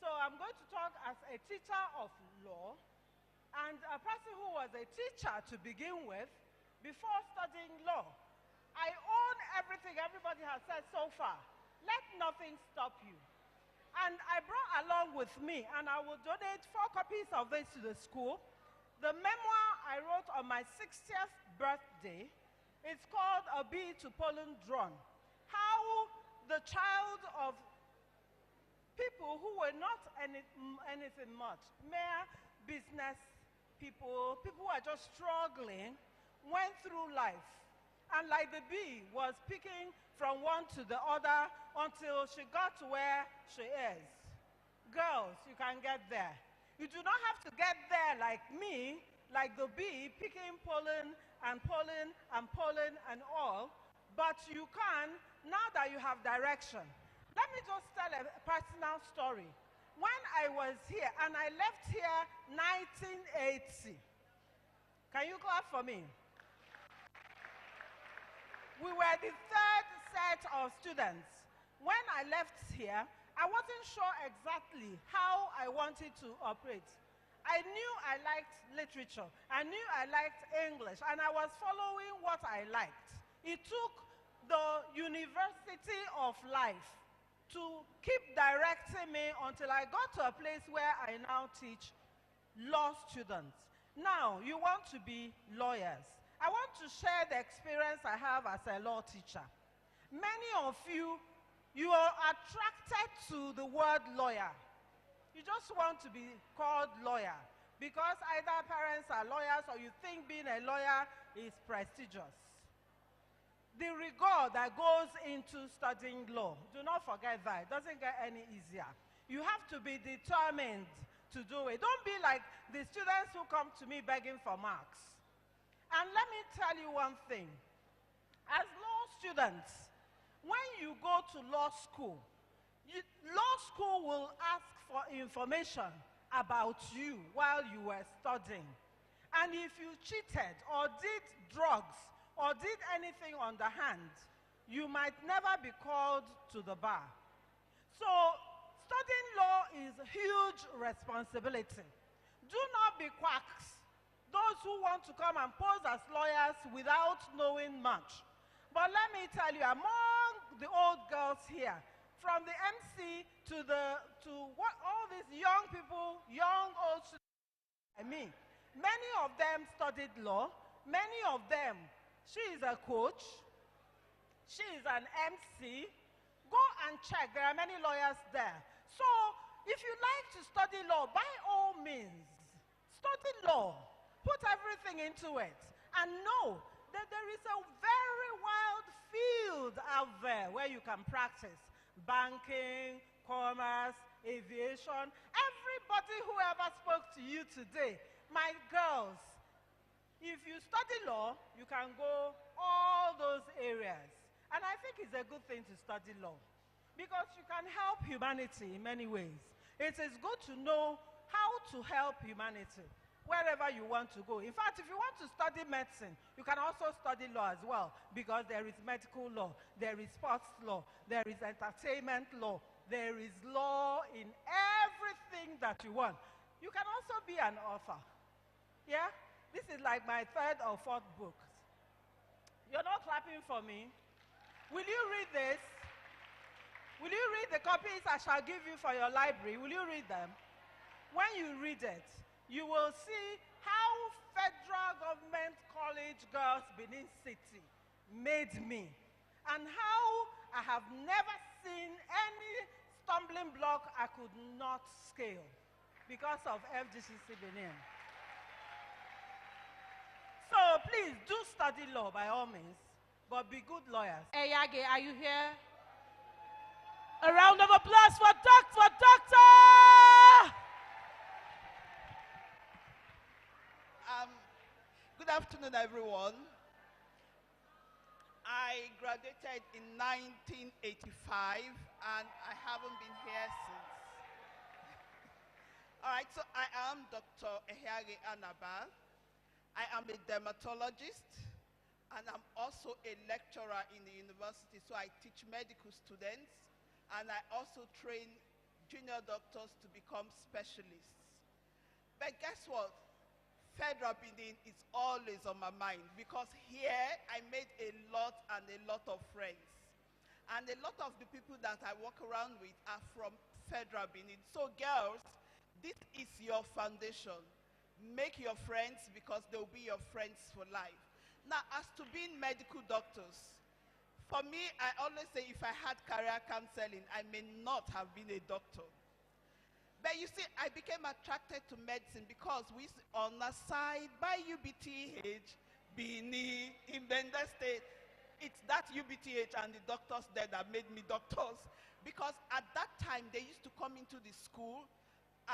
So I'm going to talk as a teacher of law and a person who was a teacher to begin with before studying law. I own everything everybody has said so far. Let nothing stop you. And I brought along with me, and I will donate 4 copies of this to the school, the memoir I wrote on my 60th birthday. It's called A Bee to Pollen Drawn. How the child of people who were not anything much, mere business people, people who are just struggling, went through life. And like the bee was picking from one to the other until she got to where she is. Girls, you can get there. You do not have to get there like me, like the bee, picking pollen and pollen and pollen and all, but you can now that you have direction. Let me just tell a personal story. When I was here, and I left here 1980. Can you clap for me? We were the 3rd set of students. When I left here, I wasn't sure exactly how I wanted to operate. I knew I liked literature. I knew I liked English, and I was following what I liked. It took the University of Life to keep directing me until I got to a place where I now teach law students. Now, you want to be lawyers. I want to share the experience I have as a law teacher. Many of you, you are attracted to the word lawyer. You just want to be called lawyer because either parents are lawyers or you think being a lawyer is prestigious. The rigor that goes into studying law, do not forget that. It doesn't get any easier. You have to be determined to do it. Don't be like the students who come to me begging for marks. And let me tell you one thing. As law students, when you go to law school will ask for information about you while you were studying. And if you cheated or did drugs or did anything underhand, you might never be called to the bar. So studying law is a huge responsibility. Do not be quacks. Those who want to come and pose as lawyers without knowing much. But let me tell you, among the old girls here, from the MC to what all these young people, young old students, many of them studied law. Many of them, she is a coach, she is an MC. go and check. There are many lawyers there. So if you like to study law, by all means, study law. Put everything into it. And know that there is a very wild field out there where you can practice banking, commerce, aviation. Everybody who ever spoke to you today, my girls, if you study law, you can go all those areas. And I think it's a good thing to study law because you can help humanity in many ways. It is good to know how to help humanity wherever you want to go. In fact, if you want to study medicine, you can also study law as well because there is medical law, there is sports law, there is entertainment law, there is law in everything that you want. You can also be an author. Yeah? This is like my third or fourth book. You're not clapping for me. Will you read this? Will you read the copies I shall give you for your library? Will you read them? When you read it, you will see how Federal Government College Girls Benin City made me and how I have never seen any stumbling block I could not scale because of FGCC Benin. So please do study law by all means, but be good lawyers. Eyage, are you here? A round of applause for Doctor! Good afternoon, everyone. I graduated in 1985, and I haven't been here since. All right, so I am Dr. Ehiage Anaba. I am a dermatologist, and I'm also a lecturer in the university, so I teach medical students, and I also train junior doctors to become specialists. But guess what? Federal Benin is always on my mind because here I made a lot of friends. And a lot of the people that I walk around with are from Federal Benin. So girls, this is your foundation. Make your friends because they'll be your friends for life. Now, as to being medical doctors, for me, I always say if I had career counseling, I may not have been a doctor. But you see, I became attracted to medicine because we on the side by UBTH, Bini, in Bender State, it's that UBTH and the doctors there that made me doctors. Because at that time, they used to come into the school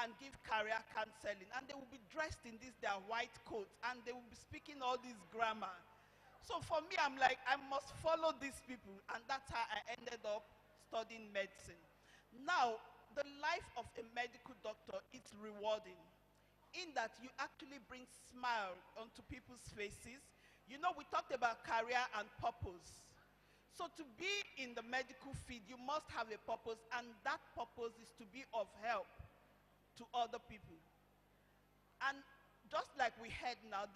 and give career counseling. And they will be dressed in their white coats. And they will be speaking all this grammar. So for me, I'm like, I must follow these people. And that's how I ended up studying medicine. Now, the life of a medical doctor is rewarding in that you actually bring smile onto people's faces. You know, we talked about career and purpose. So to be in the medical field, you must have a purpose, and that purpose is to be of help to other people. And just like we heard now,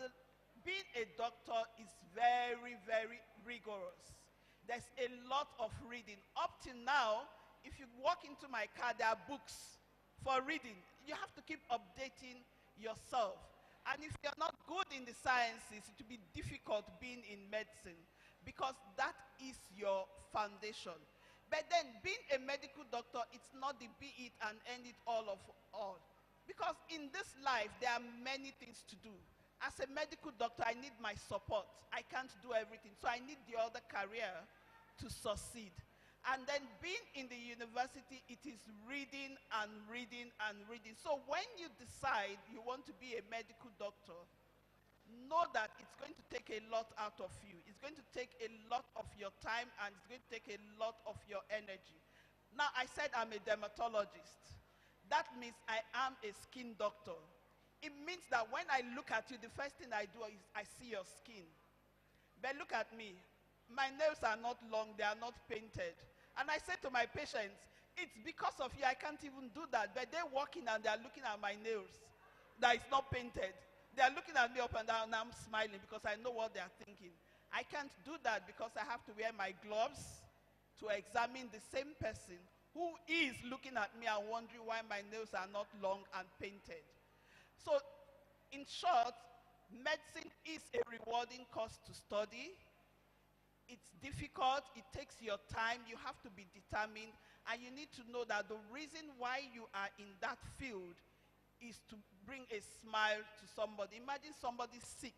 being a doctor is very, very rigorous. There's a lot of reading. Up till now, if you walk into my car, there are books for reading. You have to keep updating yourself. And if you're not good in the sciences, it will be difficult being in medicine because that is your foundation. But then being a medical doctor, it's not the be it and end it all of all. Because in this life, there are many things to do. As a medical doctor, I need my support. I can't do everything. So I need the other career to succeed. And then being in the university, it is reading and reading and reading. So when you decide you want to be a medical doctor, know that it's going to take a lot out of you. It's going to take a lot of your time, and it's going to take a lot of your energy. Now, I said I'm a dermatologist. That means I am a skin doctor. It means that when I look at you, the first thing I do is I see your skin. But look at me. My nails are not long, they are not painted. And I say to my patients, it's because of you, I can't even do that. But they're walking and they're looking at my nails that is not painted. They're looking at me up and down and I'm smiling because I know what they're thinking. I can't do that because I have to wear my gloves to examine the same person who is looking at me and wondering why my nails are not long and painted. So, in short, medicine is a rewarding course to study. it's difficult, it takes your time, you have to be determined, and you need to know that the reason why you are in that field is to bring a smile to somebody. Imagine somebody sick,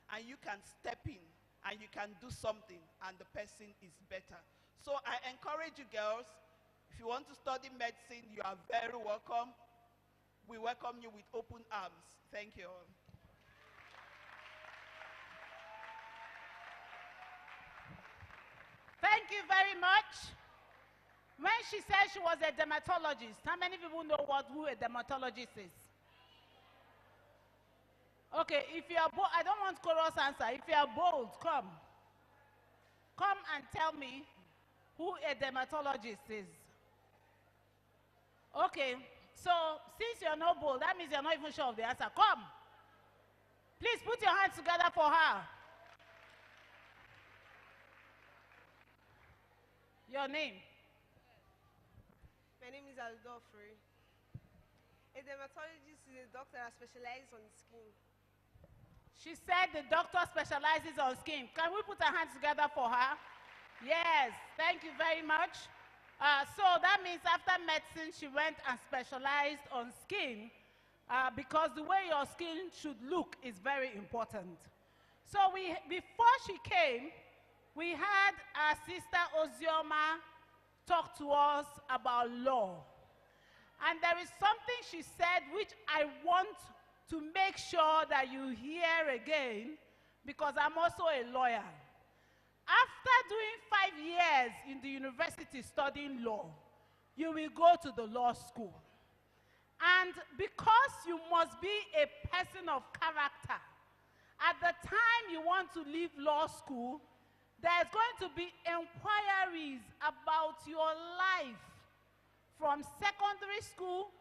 and you can step in, and you can do something, and the person is better. So I encourage you girls, if you want to study medicine, you are very welcome. We welcome you with open arms. Thank you all. Thank you very much. When she said she was a dermatologist, how many people know who a dermatologist is? Okay, if you are bold, I don't want chorus answer. If you are bold, come. Come and tell me who a dermatologist is. Okay, so since you're not bold, that means you're not even sure of the answer. Come. Please put your hands together for her. Your name? My name is Aldofre. A dermatologist is a doctor that specializes on skin. She said the doctor specializes on skin. Can we put our hands together for her? Yes, thank you very much. So that means after medicine, she went and specialized on skin because the way your skin should look is very important. So before she came, we had our sister Ozioma talk to us about law. And there is something she said which I want to make sure that you hear again, because I'm also a lawyer. After doing 5 years in the university studying law, you will go to the law school. And because you must be a person of character, at the time you want to leave law school, there's going to be inquiries about your life from secondary school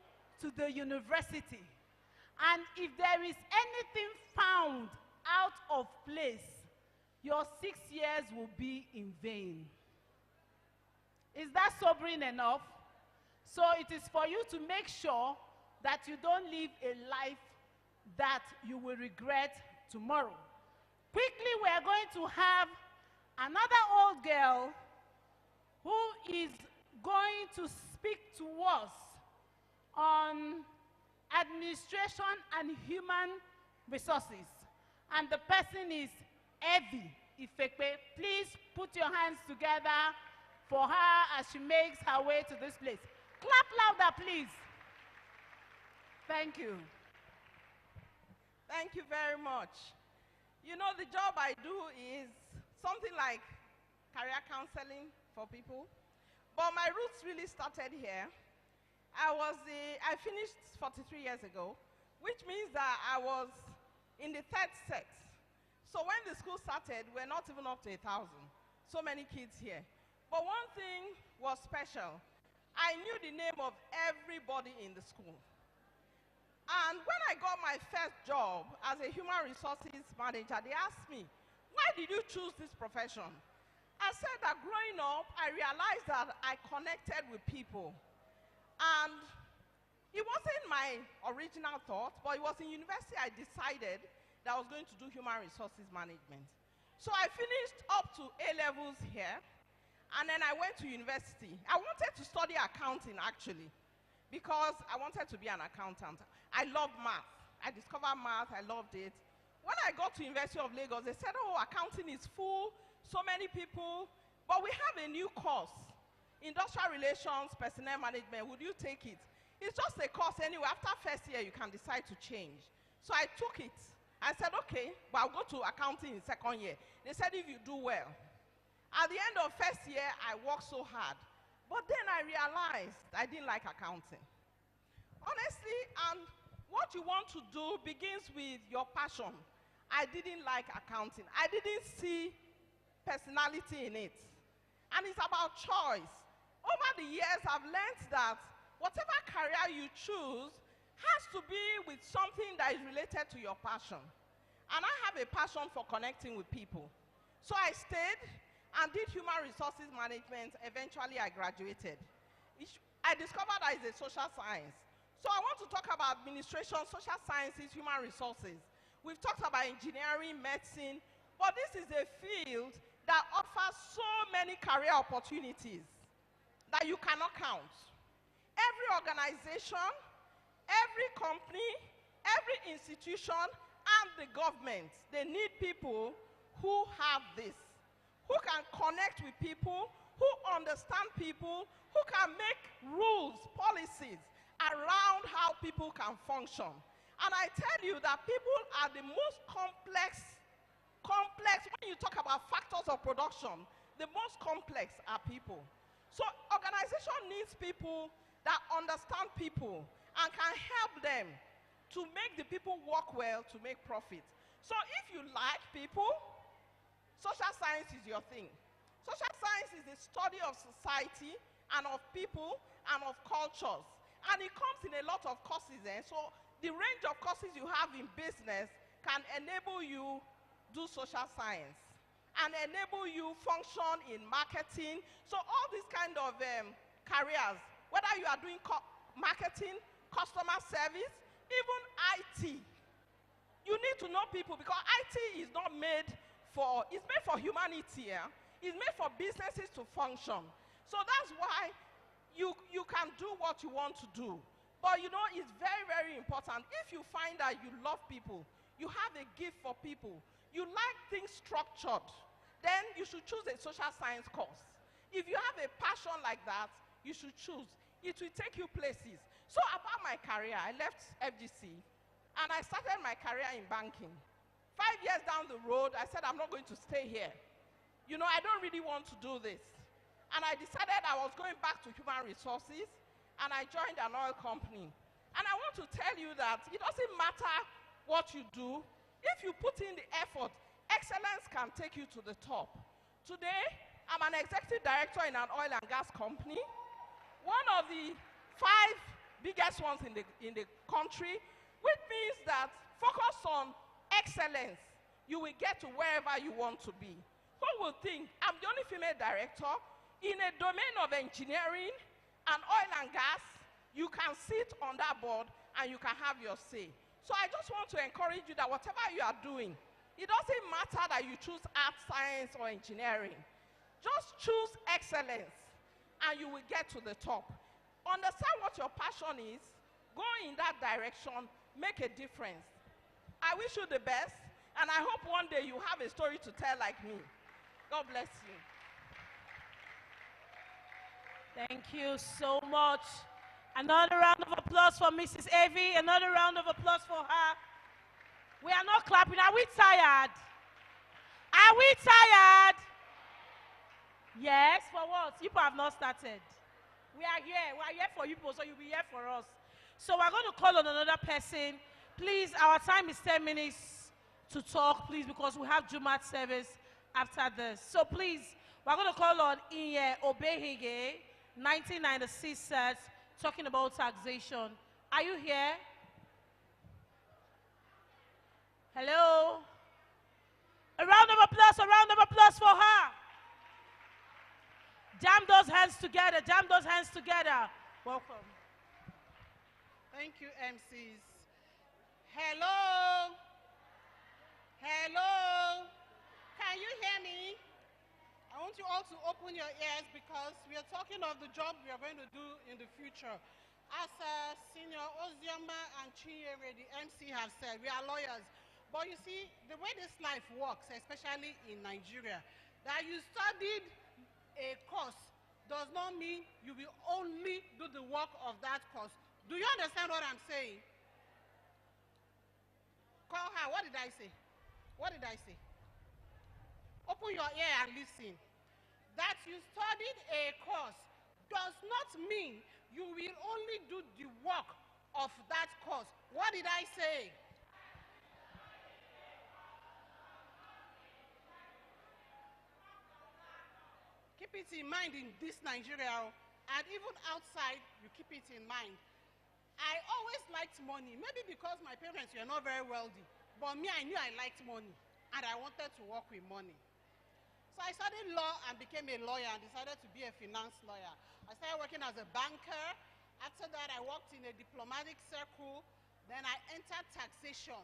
to the university. And if there is anything found out of place, your 6 years will be in vain. Is that sobering enough? So it is for you to make sure that you don't live a life that you will regret tomorrow. Quickly, we are going to have another old girl who is going to speak to us on administration and human resources. And the person is Evie Ifekpe. Please put your hands together for her as she makes her way to this place. Clap louder, please. Thank you. Thank you very much. You know, the job I do is something like career counseling for people. But my roots really started here. I finished 43 years ago, which means that I was in the third set. So when the school started, we're not even up to 1,000. So many kids here. But one thing was special. I knew the name of everybody in the school. And when I got my first job as a human resources manager, they asked me, why did you choose this profession? I said that growing up, I realized that I connected with people. And it wasn't my original thought, but it was in university I decided that I was going to do human resources management. So I finished up to A-levels here, and then I went to university. I wanted to study accounting, actually, because I wanted to be an accountant. I love math. I discovered math. I loved it. When I got to University of Lagos, they said, oh, accounting is full, so many people, but we have a new course, industrial relations, personnel management. Would you take it? It's just a course anyway. After first year, you can decide to change. So I took it. I said, okay, but I'll go to accounting in second year. They said, if you do well. At the end of first year, I worked so hard. But then I realized I didn't like accounting. Honestly, and what you want to do begins with your passion. I didn't like accounting. I didn't see personality in it. And it's about choice. Over the years, I've learned that whatever career you choose has to be with something that is related to your passion. And I have a passion for connecting with people. So I stayed and did human resources management. Eventually, I graduated. I discovered that it's a social science. So I want to talk about administration, social sciences, human resources. We've talked about engineering, medicine, but this is a field that offers so many career opportunities that you cannot count. Every organization, every company, every institution, and the government, they need people who have this, who can connect with people, who understand people, who can make rules, policies around how people can function. And I tell you that people are the most complex, when you talk about factors of production, the most complex are people. So organization needs people that understand people and can help them to make the people work well to make profit. So if you like people, social science is your thing. Social science is the study of society and of people and of cultures. And it comes in a lot of courses. So the range of courses you have in business can enable you do social science and enable you function in marketing. So all these kind of careers, whether you are doing marketing, customer service, even IT, you need to know people, because IT is not made for, it's made for humanity. Yeah? It's made for businesses to function. So that's why you can do what you want to do. But you know, it's very, very important. If you find that you love people, you have a gift for people, you like things structured, then you should choose a social science course. If you have a passion like that, you should choose. It will take you places. So about my career, I left FGC and I started my career in banking. 5 years down the road, I said, I'm not going to stay here. You know, I don't really want to do this. And I decided I was going back to human resources, and I joined an oil company. And I want to tell you that it doesn't matter what you do. If you put in the effort, excellence can take you to the top. Today, I'm an executive director in an oil and gas company, one of the 5 biggest ones in the country, which means that focus on excellence, you will get to wherever you want to be. Who will think I'm the only female director in a domain of engineering and oil and gas? You can sit on that board and you can have your say. So I just want to encourage you that whatever you are doing, it doesn't matter that you choose art, science, or engineering. Just choose excellence and you will get to the top. Understand what your passion is, go in that direction, make a difference. I wish you the best, and I hope one day you have a story to tell like me. God bless you. Thank you so much. Another round of applause for Mrs. Evie. Another round of applause for her. We are not clapping. Are we tired? Are we tired? Yes, for what? You people have not started. We are here. We are here for you people, so you'll be here for us. So we're going to call on another person. Please, our time is 10 minutes to talk, please, because we have Jumat service after this. So please, we're going to call on Inye Obehige, 1996 set, talking about taxation. Are you here? Hello? A round of applause for her. Jam those hands together, jam those hands together. Welcome. Thank you, MCs. Hello? Hello? Can you hear me? I want you all to open your ears because we are talking of the job we are going to do in the future. As Senior Ozioma and Chinyere, the MC, have said, we are lawyers. But you see, the way this life works, especially in Nigeria, that you studied a course does not mean you will only do the work of that course. Do you understand what I'm saying? Call her. What did I say? What did I say? Open your ear and listen. That you studied a course does not mean you will only do the work of that course. What did I say? Keep it in mind in this Nigeria, and even outside, you keep it in mind. I always liked money, maybe because my parents were not very wealthy, but me, I knew I liked money, and I wanted to work with money. So I studied law and became a lawyer and decided to be a finance lawyer. I started working as a banker. After that, I worked in a diplomatic circle. Then I entered taxation,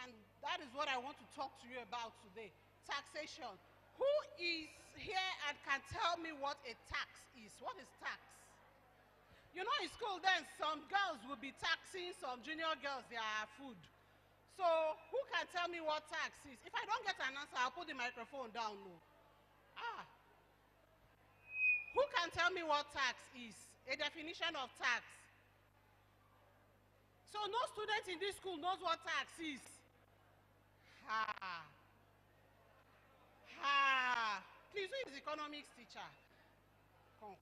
and that is what I want to talk to you about today. Taxation. Who is here and can tell me what a tax is? What is tax? You know, in school then, some girls will be taxing some junior girls their food. So, who can tell me what tax is? If I don't get an answer, I'll put the microphone down. No. Ah. Who can tell me what tax is? A definition of tax. So, no student in this school knows what tax is. Ha. Ha. Please, who is the economics teacher? Come.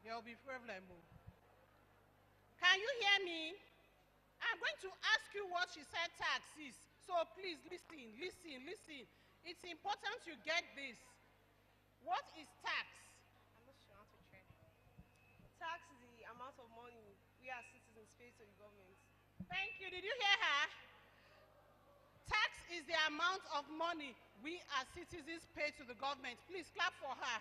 There will be problem. Can you hear me? I'm going to ask you what she said tax is. So please listen. It's important you get this. What is tax? I'm not sure how to try. Tax is the amount of money we as citizens pay to the government. Thank you. Did you hear her? Tax is the amount of money we as citizens pay to the government. Please clap for her.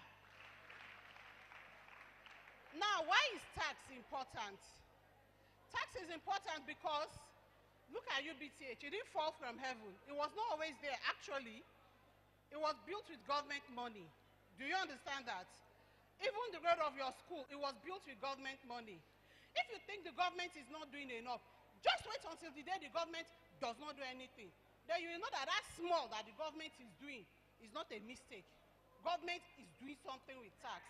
Now, why is tax important? Tax is important because, look at UBTH, it didn't fall from heaven. It was not always there. Actually, it was built with government money. Do you understand that? Even the road of your school, it was built with government money. If you think the government is not doing enough, just wait until the day the government does not do anything. Then you will know that that small that the government is doing is not a mistake. Government is doing something with tax.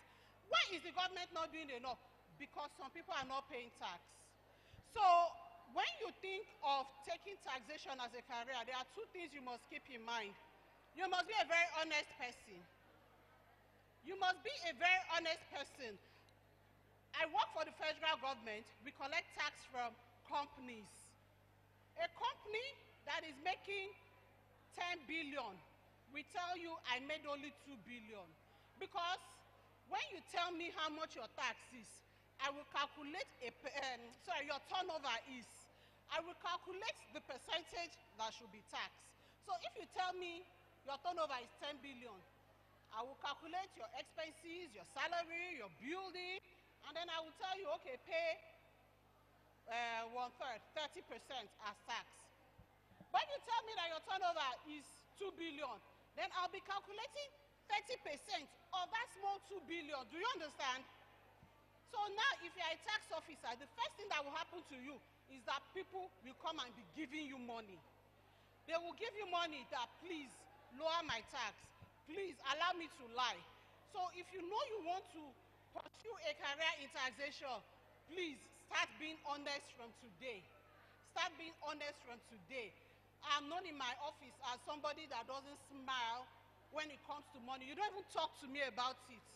Why is the government not doing enough? Because some people are not paying tax. So, when you think of taking taxation as a career, there are two things you must keep in mind. You must be a very honest person. You must be a very honest person. I work for the federal government. We collect tax from companies. A company that is making 10 billion, we tell you I made only 2 billion. Because when you tell me how much your tax is, I will calculate your turnover is. I will calculate the percentage that should be taxed. So if you tell me your turnover is 10 billion, I will calculate your expenses, your salary, your building, and then I will tell you, okay, pay 1/3, 30% as tax. When you tell me that your turnover is 2 billion, then I'll be calculating 30% of that small 2 billion. Do you understand? So now, if you're a tax officer, the first thing that will happen to you is that people will come and be giving you money. They will give you money that, please, lower my tax. Please, allow me to lie. So if you know you want to pursue a career in taxation, please, start being honest from today. Start being honest from today. I'm known in my office as somebody that doesn't smile when it comes to money. You don't even talk to me about it.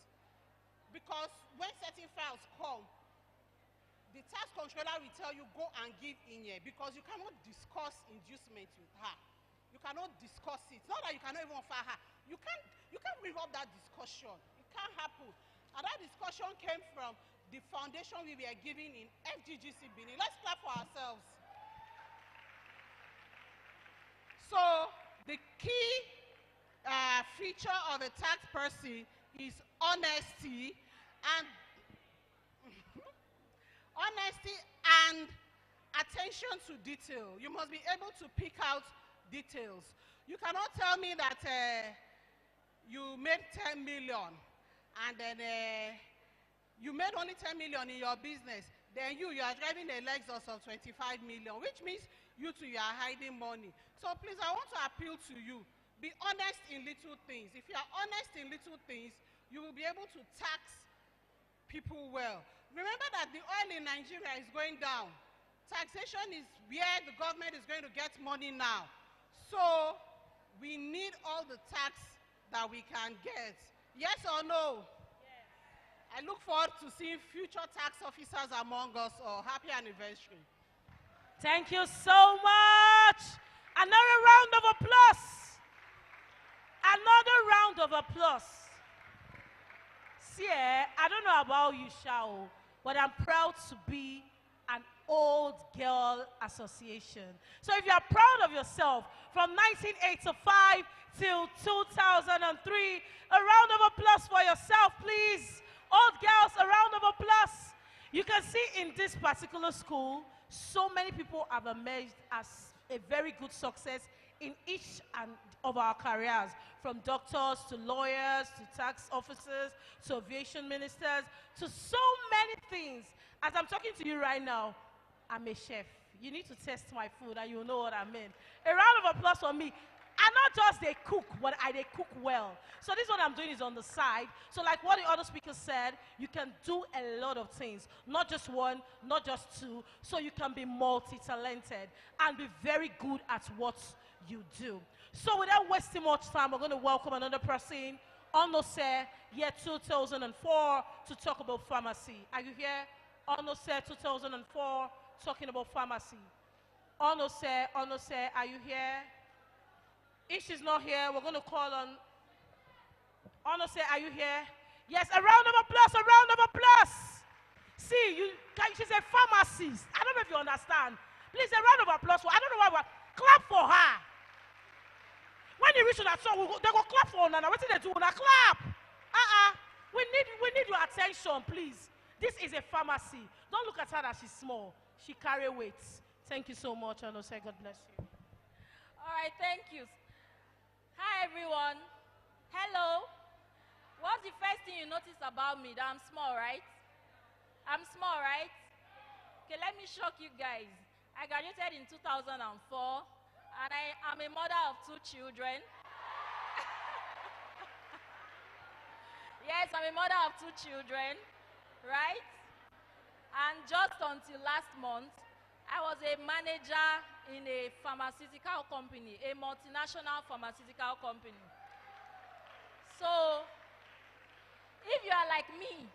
Because when certain files come, the tax controller will tell you, go and give in here, because you cannot discuss inducement with her. You cannot discuss it. Not that you cannot even offer her. You can't bring up that discussion. It can't happen. And that discussion came from the foundation we were giving in FGGC Benin. Let's clap for ourselves. So the key feature of a tax person is honesty and honesty and attention to detail. You must be able to pick out details. You cannot tell me that you made 10 million and then you made only 10 million in your business. Then you are driving a Lexus of 25 million, which means you are hiding money. So please, I want to appeal to you. Be honest in little things. If you are honest in little things, you will be able to tax people well. Remember that the oil in Nigeria is going down. Taxation is where the government is going to get money now. So we need all the tax that we can get. Yes or no? Yes. I look forward to seeing future tax officers among us. Happy anniversary. Thank you so much. Another round of applause. Another round of applause. See, I don't know about you, Shao, but I'm proud to be an old girl association. So if you are proud of yourself from 1985 till 2003, a round of applause for yourself, please. Old girls, a round of applause. You can see in this particular school, so many people have emerged as a very good success in each and of our careers, from doctors to lawyers to tax officers to aviation ministers to so many things. As I'm talking to you right now, I'm a chef. You need to test my food and you'll know what I mean. A round of applause for me. And not just they cook, but they cook well. So this what I'm doing is on the side. So like what the other speaker said, you can do a lot of things. Not just one, not just two. So you can be multi-talented and be very good at what you do. So without wasting much time, we're going to welcome another person, Onose, year 2004, to talk about pharmacy. Are you here? Onose 2004, talking about pharmacy. Onose, are you here? If she's not here, we're going to call on Onose, are you here? Yes, a round of applause, a round of applause. See, she's a pharmacist. I don't know if you understand. Please, a round of applause for I don't know why. Clap for her. When you reach that song, they go clap for her. What did they do? Now clap. We need your attention, please. This is a pharmacy. Don't look at her that she's small. She carry weights. Thank you so much, Onose. God bless you. All right, thank you. Hi, everyone. Hello. What's the first thing you notice about me? That I'm small, right? I'm small, right? Okay, let me shock you guys. I graduated in 2004, and I am a mother of 2 children. Yes, I'm a mother of 2 children, right? And just until last month, I was a manager in a pharmaceutical company, a multinational pharmaceutical company. So, if you are like me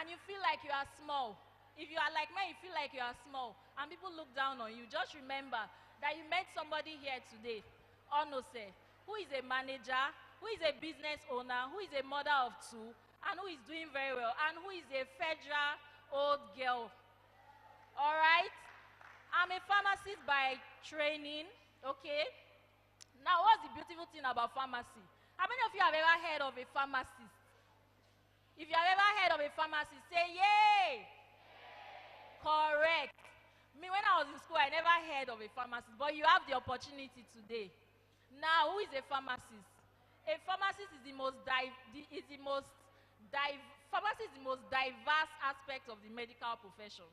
and you feel like you are small, if you are like me, you feel like you are small, and people look down on you, just remember that you met somebody here today, Onose, who is a manager, who is a business owner, who is a mother of 2, and who is doing very well, and who is a federal old girl. All right? I'm a pharmacist by training, okay? Now, what's the beautiful thing about pharmacy? How many of you have ever heard of a pharmacist? If you have ever heard of a pharmacist, say yay! Correct. Me, when I was in school, I never heard of a pharmacist, but you have the opportunity today. Now, who is a pharmacist? A pharmacist is the most diverse aspect of the medical profession.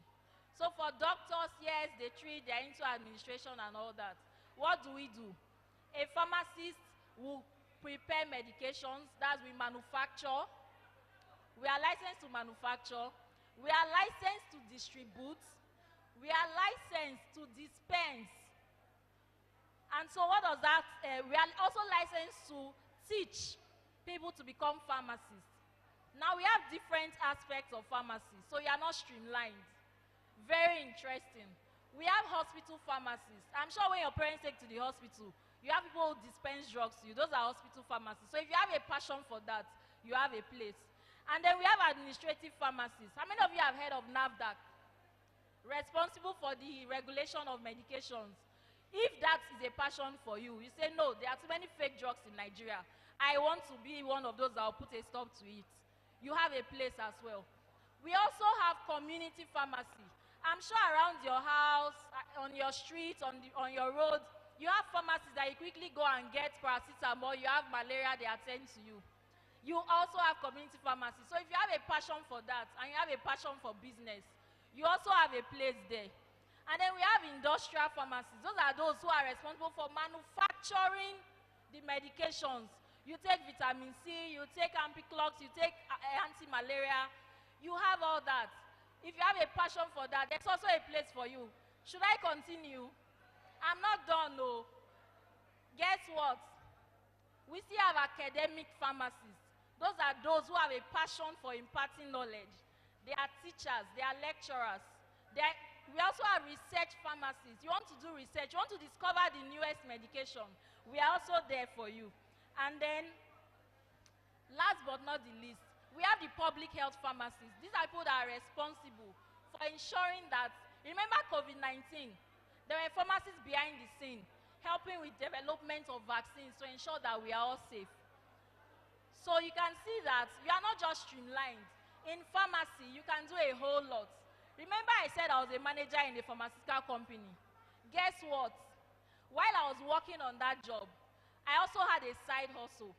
So for doctors, yes, they treat, they're into administration and all that. What do? A pharmacist will prepare medications, that's we manufacture. We are licensed to manufacture. We are licensed to distribute. We are licensed to dispense. And so what does that, we are also licensed to teach people to become pharmacists. Now we have different aspects of pharmacy, so you are not streamlined. Very interesting. We have hospital pharmacists. I'm sure when your parents take to the hospital, you have people who dispense drugs to you. Those are hospital pharmacists. So if you have a passion for that, you have a place. And then we have administrative pharmacists. How many of you have heard of NAFDAC? Responsible for the regulation of medications. If that is a passion for you, you say, no, there are too many fake drugs in Nigeria. I want to be one of those that will put a stop to it. You have a place as well. We also have community pharmacy. I'm sure around your house, on your street, on your road, you have pharmacies that you quickly go and get paracetamol, you have malaria, they attend to you. You also have community pharmacy. So if you have a passion for that, and you have a passion for business, you also have a place there. And then we have industrial pharmacies. Those are those who are responsible for manufacturing the medications. You take vitamin C, you take Ampiclox, you take anti-malaria. You have all that. If you have a passion for that, there's also a place for you. Should I continue? I'm not done, no. Guess what? We still have academic pharmacists. Those are those who have a passion for imparting knowledge. They are teachers, they are lecturers. We also have research pharmacists. You want to do research, you want to discover the newest medication. We are also there for you. And then, last but not the least, we have the public health pharmacists. These are people that are responsible for ensuring that, remember COVID-19, there were pharmacists behind the scene, helping with development of vaccines to ensure that we are all safe. So you can see that you are not just streamlined. In pharmacy, you can do a whole lot. Remember I said I was a manager in a pharmaceutical company. Guess what? While I was working on that job, I also had a side hustle.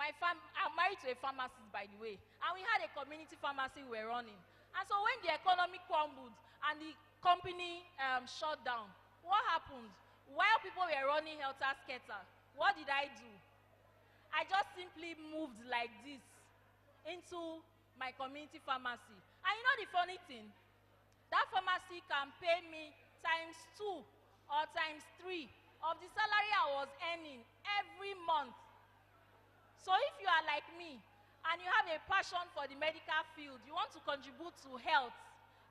I'm married to a pharmacist, by the way, and we had a community pharmacy we were running. And so when the economy crumbled and the company shut down, what happened? While people were running helter-skelter, what did I do? I just simply moved like this into my community pharmacy. And you know the funny thing? That pharmacy can pay me ×2 or ×3 of the salary I was earning every month. So if you are like me and you have a passion for the medical field, you want to contribute to health,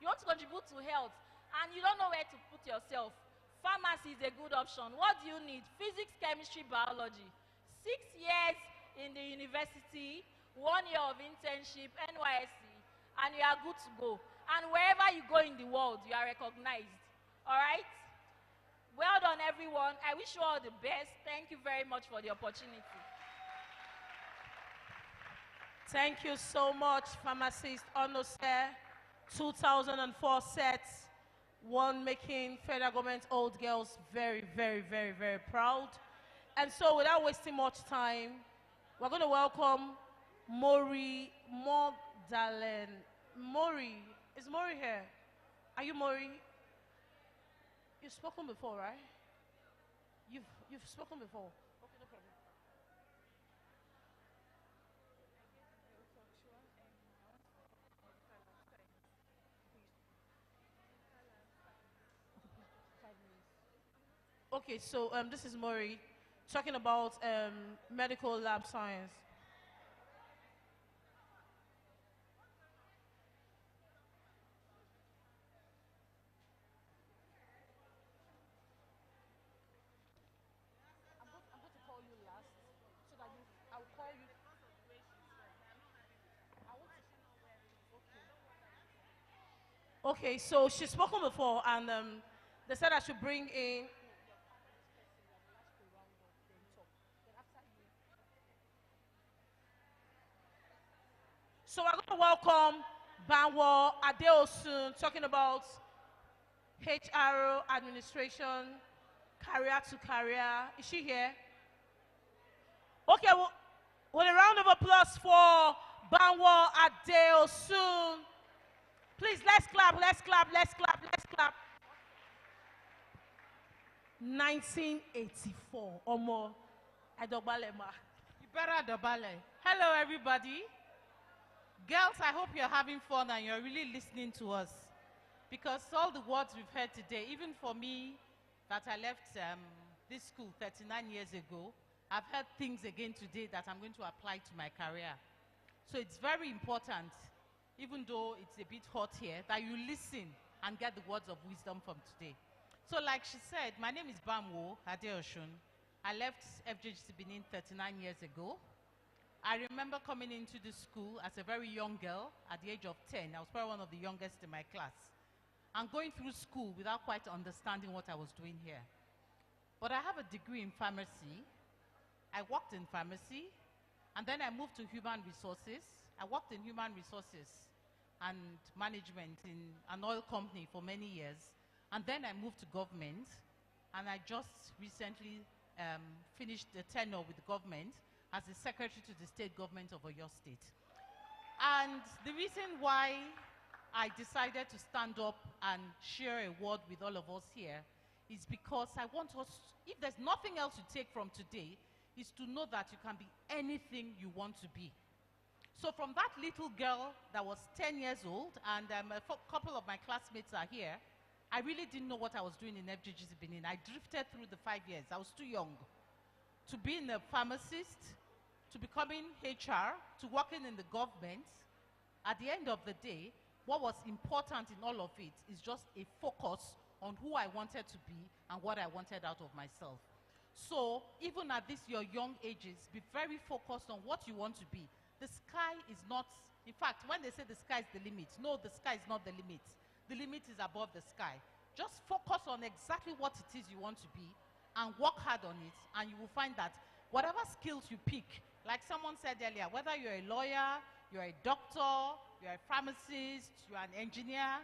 and you don't know where to put yourself, pharmacy is a good option. What do you need? Physics, chemistry, biology. 6 years in the university, 1 year of internship, NYSC, and you are good to go. And wherever you go in the world, you are recognized. All right? Well done, everyone. I wish you all the best. Thank you very much for the opportunity. Thank you so much, Pharmacist Onose. 2004 sets, one making federal government old girls very, very, very, very proud. And so without wasting much time, we're going to welcome Mori Magdalene. Mori, is Mori here? Are you Mori? You've spoken before, right? You've spoken before. Okay, no problem. Okay, so this is Mori talking about medical lab science. I'm going to call you last so that I'll call you. Okay, so she's spoken before, and they said I should bring in. So we're going to welcome Banwo Adeosun, talking about HR administration, career to career. Is she here? Okay, well, with a round of applause for Banwo Adeosun. Please, let's clap, let's clap, let's clap, let's clap. 1984, Omo Adobalema. You better Adobale. Hello, everybody. Girls, I hope you're having fun and you're really listening to us. Because all the words we've heard today, even for me, that I left this school 39 years ago, I've heard things again today that I'm going to apply to my career. So it's very important, even though it's a bit hot here, that you listen and get the words of wisdom from today. So like she said, my name is Banwo Adeosun. I left FJGC Benin 39 years ago. I remember coming into the school as a very young girl at the age of 10. I was probably one of the youngest in my class. And going through school without quite understanding what I was doing here. But I have a degree in pharmacy. I worked in pharmacy. And then I moved to human resources. I worked in human resources and management in an oil company for many years. And then I moved to government. And I just recently finished the tenure with the government as the secretary to the state government of Oyo State. And the reason why I decided to stand up and share a word with all of us here is because I want us, if there's nothing else you take from today, is to know that you can be anything you want to be. So from that little girl that was 10 years old, and a couple of my classmates are here, I really didn't know what I was doing in FGGC Benin. I drifted through the 5 years. I was too young to being a pharmacist, to becoming HR, to working in the government. At the end of the day, what was important in all of it is just a focus on who I wanted to be and what I wanted out of myself. So even at this your young ages, be very focused on what you want to be. The sky is not, in fact, when they say the sky is the limit, no, the sky is not the limit. The limit is above the sky. Just focus on exactly what it is you want to be and work hard on it, and you will find that whatever skills you pick, like someone said earlier, whether you're a lawyer, you're a doctor, you're a pharmacist, you're an engineer,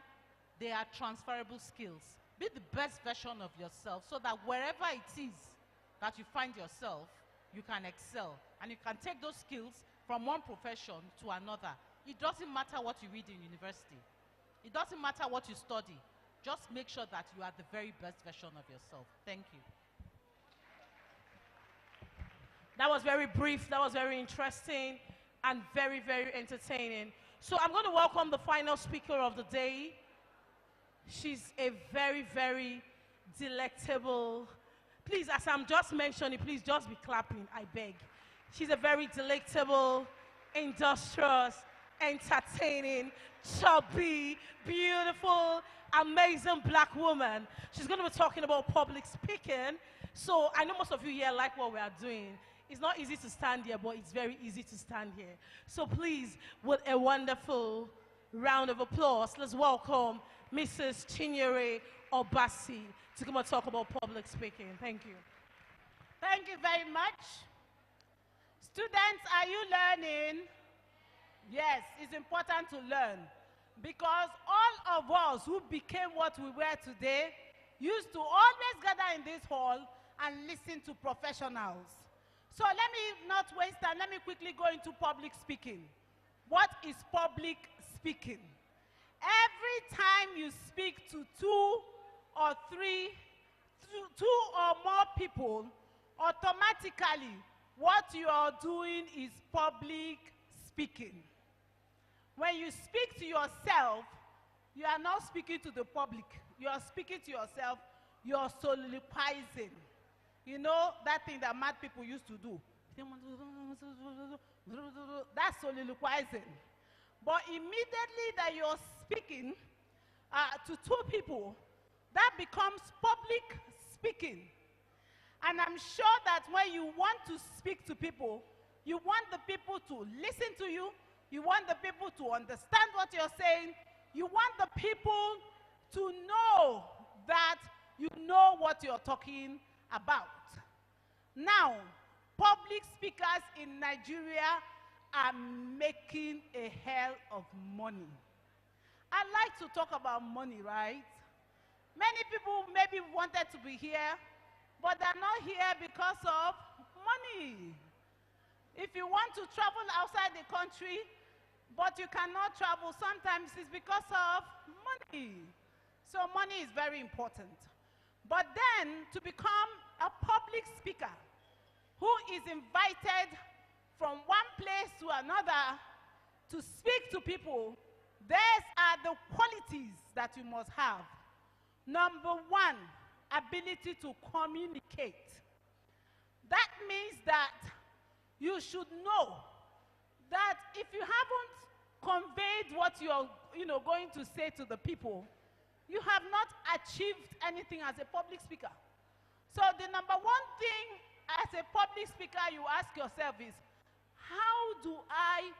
they are transferable skills. Be the best version of yourself so that wherever it is that you find yourself, you can excel. And you can take those skills from one profession to another. It doesn't matter what you read in university. It doesn't matter what you study. Just make sure that you are the very best version of yourself. Thank you. That was very brief, that was very interesting, and very, very entertaining. So I'm going to welcome the final speaker of the day. She's a very, very delectable, please, as I'm just mentioning, please just be clapping, I beg. She's a very delectable, industrious, entertaining, chubby, beautiful, amazing black woman. She's going to be talking about public speaking. So I know most of you here like what we are doing. It's not easy to stand here, but it's very easy to stand here. So please, with a wonderful round of applause, let's welcome Mrs. Chinyere Obasi to come and talk about public speaking. Thank you. Thank you very much. Students, are you learning? Yes, it's important to learn because all of us who became what we were today used to always gather in this hall and listen to professionals. So let me not waste time. Let me quickly go into public speaking. What is public speaking? Every time you speak to two or more people, automatically what you are doing is public speaking. When you speak to yourself, you are not speaking to the public. You are speaking to yourself. You are soliloquizing. You know that thing that mad people used to do? That's soliloquizing. But immediately that you're speaking to two people, that becomes public speaking. And I'm sure that when you want to speak to people, you want the people to listen to you, you want the people to understand what you're saying, you want the people to know that you know what you're talking about. Now, public speakers in Nigeria are making a hell of money. I like to talk about money, right? Many people maybe wanted to be here, but they're not here because of money. If you want to travel outside the country, but you cannot travel, sometimes it's because of money. So money is very important. But then, to become a public speaker who is invited from one place to another to speak to people, these are the qualities that you must have. Number one, ability to communicate. That means that you should know that if you haven't conveyed what you're going to say to the people, you have not achieved anything as a public speaker. So the number one thing as a public speaker you ask yourself is, how do I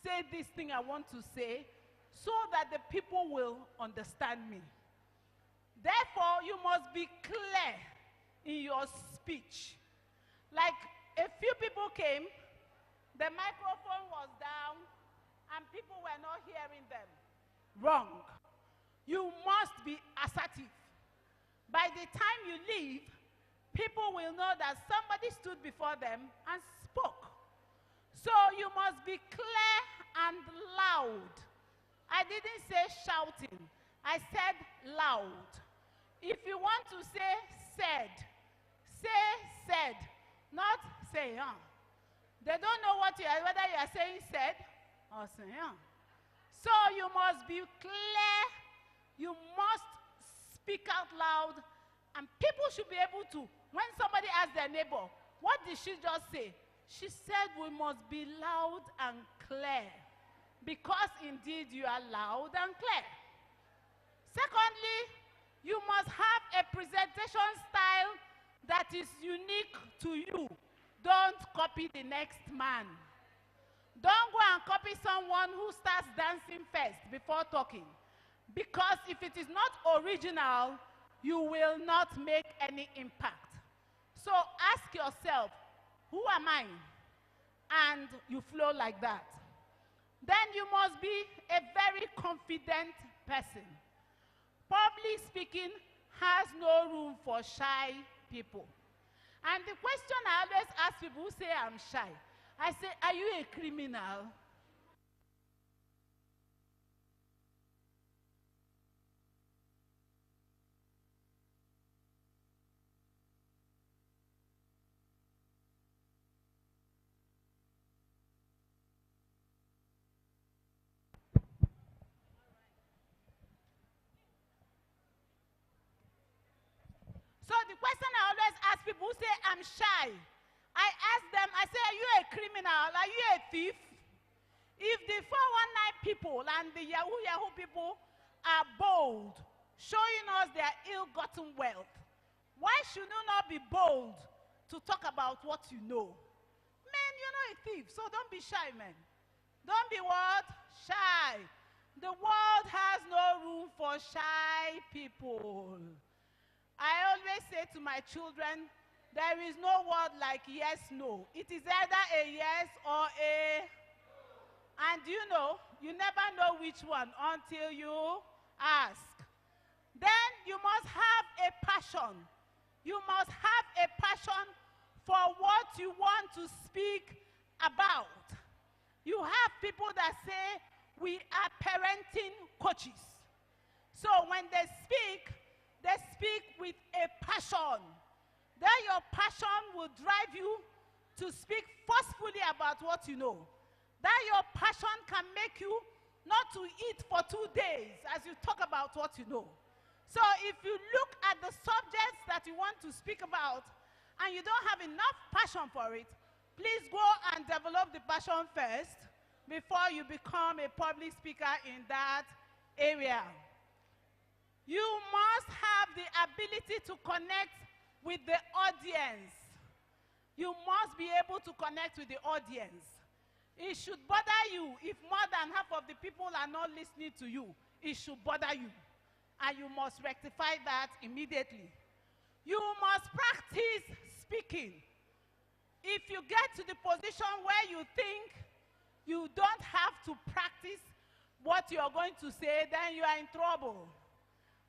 say this thing I want to say so that the people will understand me? Therefore, you must be clear in your speech. Like a few people came, the microphone was down, and people were not hearing them. Wrong. You must be assertive. By the time you leave, people will know that somebody stood before them and spoke. So you must be clear and loud. I didn't say shouting. I said loud. If you want to say said, say said, not say They don't know whether you are saying said or say So you must be clear. You must speak out loud, and people should be able to, when somebody asks their neighbor, what did she just say? She said we must be loud and clear, because indeed you are loud and clear. Secondly, you must have a presentation style that is unique to you. Don't copy the next man. Don't go and copy someone who starts dancing first before talking. Because if it is not original, you will not make any impact. So ask yourself, who am I? And you flow like that. Then you must be a very confident person. Public speaking has no room for shy people. And the question I always ask people who say I'm shy, I say, are you a criminal? So the question I always ask people who say I'm shy, I ask them, I say, are you a criminal? Are you a thief? If the 419 people and the Yahoo people are bold, showing us their ill-gotten wealth, why should you not be bold to talk about what you know? Man, you're not a thief, so don't be shy, man. Don't be what? Shy. The world has no room for shy people. I always say to my children, there is no word like yes, no. It is either a yes or a... And you know, you never know which one until you ask. Then you must have a passion. You must have a passion for what you want to speak about. You have people that say, we are parenting coaches. So when they speak with a passion. Then your passion will drive you to speak forcefully about what you know. That your passion can make you not to eat for 2 days as you talk about what you know. So if you look at the subjects that you want to speak about and you don't have enough passion for it, please go and develop the passion first before you become a public speaker in that area. You must have the ability to connect with the audience. You must be able to connect with the audience. It should bother you if more than half of the people are not listening to you. It should bother you. And you must rectify that immediately. You must practice speaking. If you get to the position where you think you don't have to practice what you're going to say, then you are in trouble.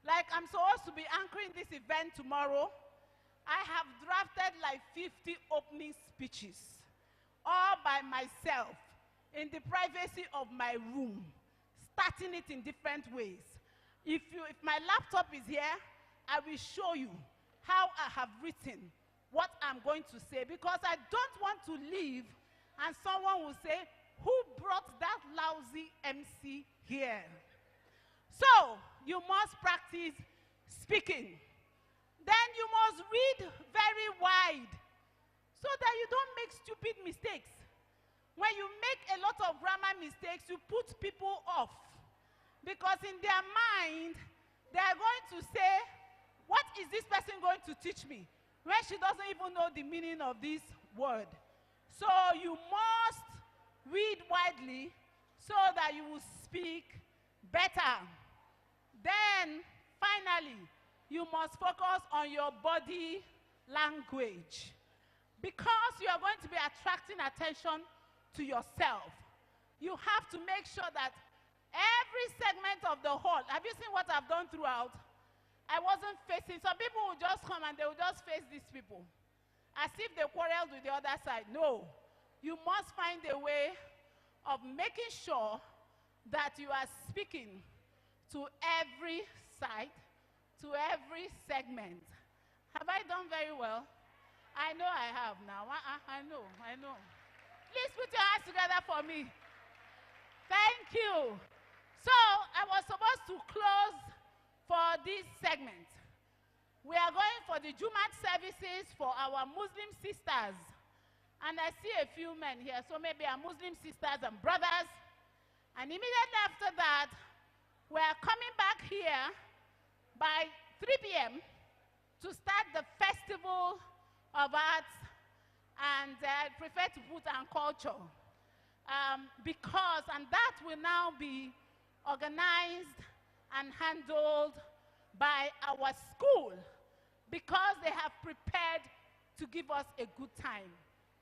Like I'm supposed to be anchoring this event tomorrow. I have drafted like 50 opening speeches, all by myself, in the privacy of my room, starting it in different ways. If my laptop is here, I will show you how I have written what I'm going to say, because I don't want to leave and someone will say, who brought that lousy MC here? So, you must practice speaking. Then you must read very wide so that you don't make stupid mistakes. When you make a lot of grammar mistakes, you put people off. Because in their mind, they are going to say, what is this person going to teach me? When she doesn't even know the meaning of this word. So you must read widely so that you will speak better. Then, finally, you must focus on your body language. Because you are going to be attracting attention to yourself, you have to make sure that every segment of the hall, have you seen what I've done throughout? I wasn't facing, some people will just come and they will just face these people as if they quarreled with the other side. No, you must find a way of making sure that you are speaking to every side, to every segment. Have I done very well? I know I have now. I know. Please put your hands together for me. Thank you. So, I was supposed to close for this segment. We are going for the Jumat services for our Muslim sisters. And I see a few men here, so maybe our Muslim sisters and brothers. And immediately after that, we are coming back here by 3 p.m. to start the Festival of Arts, and I prefer to put on culture, and that will now be organized and handled by our school, because they have prepared to give us a good time.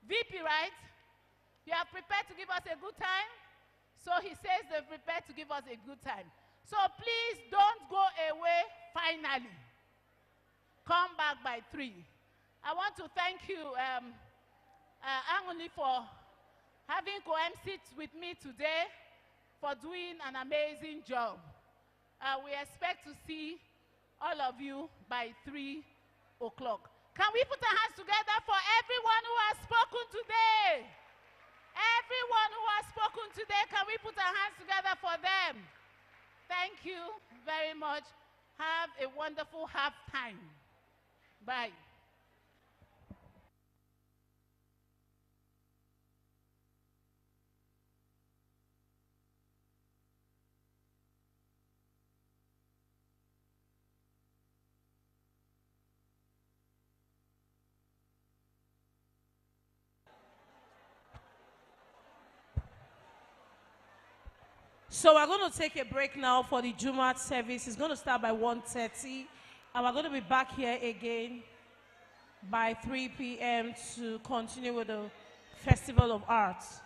VP, right? You have prepared to give us a good time? So he says they've prepared to give us a good time. So please don't go away finally. come back by 3. I want to thank you, Angoni, for having co-emceed with me today, for doing an amazing job. We expect to see all of you by 3 o'clock. Can we put our hands together for everyone who has spoken today? Everyone who has spoken today, can we put our hands together for them? Thank you very much. Have a wonderful halftime. Bye. So we're going to take a break now for the Jumat service. It's going to start by 1:30, and we're going to be back here again by 3 p.m. to continue with the Festival of Arts.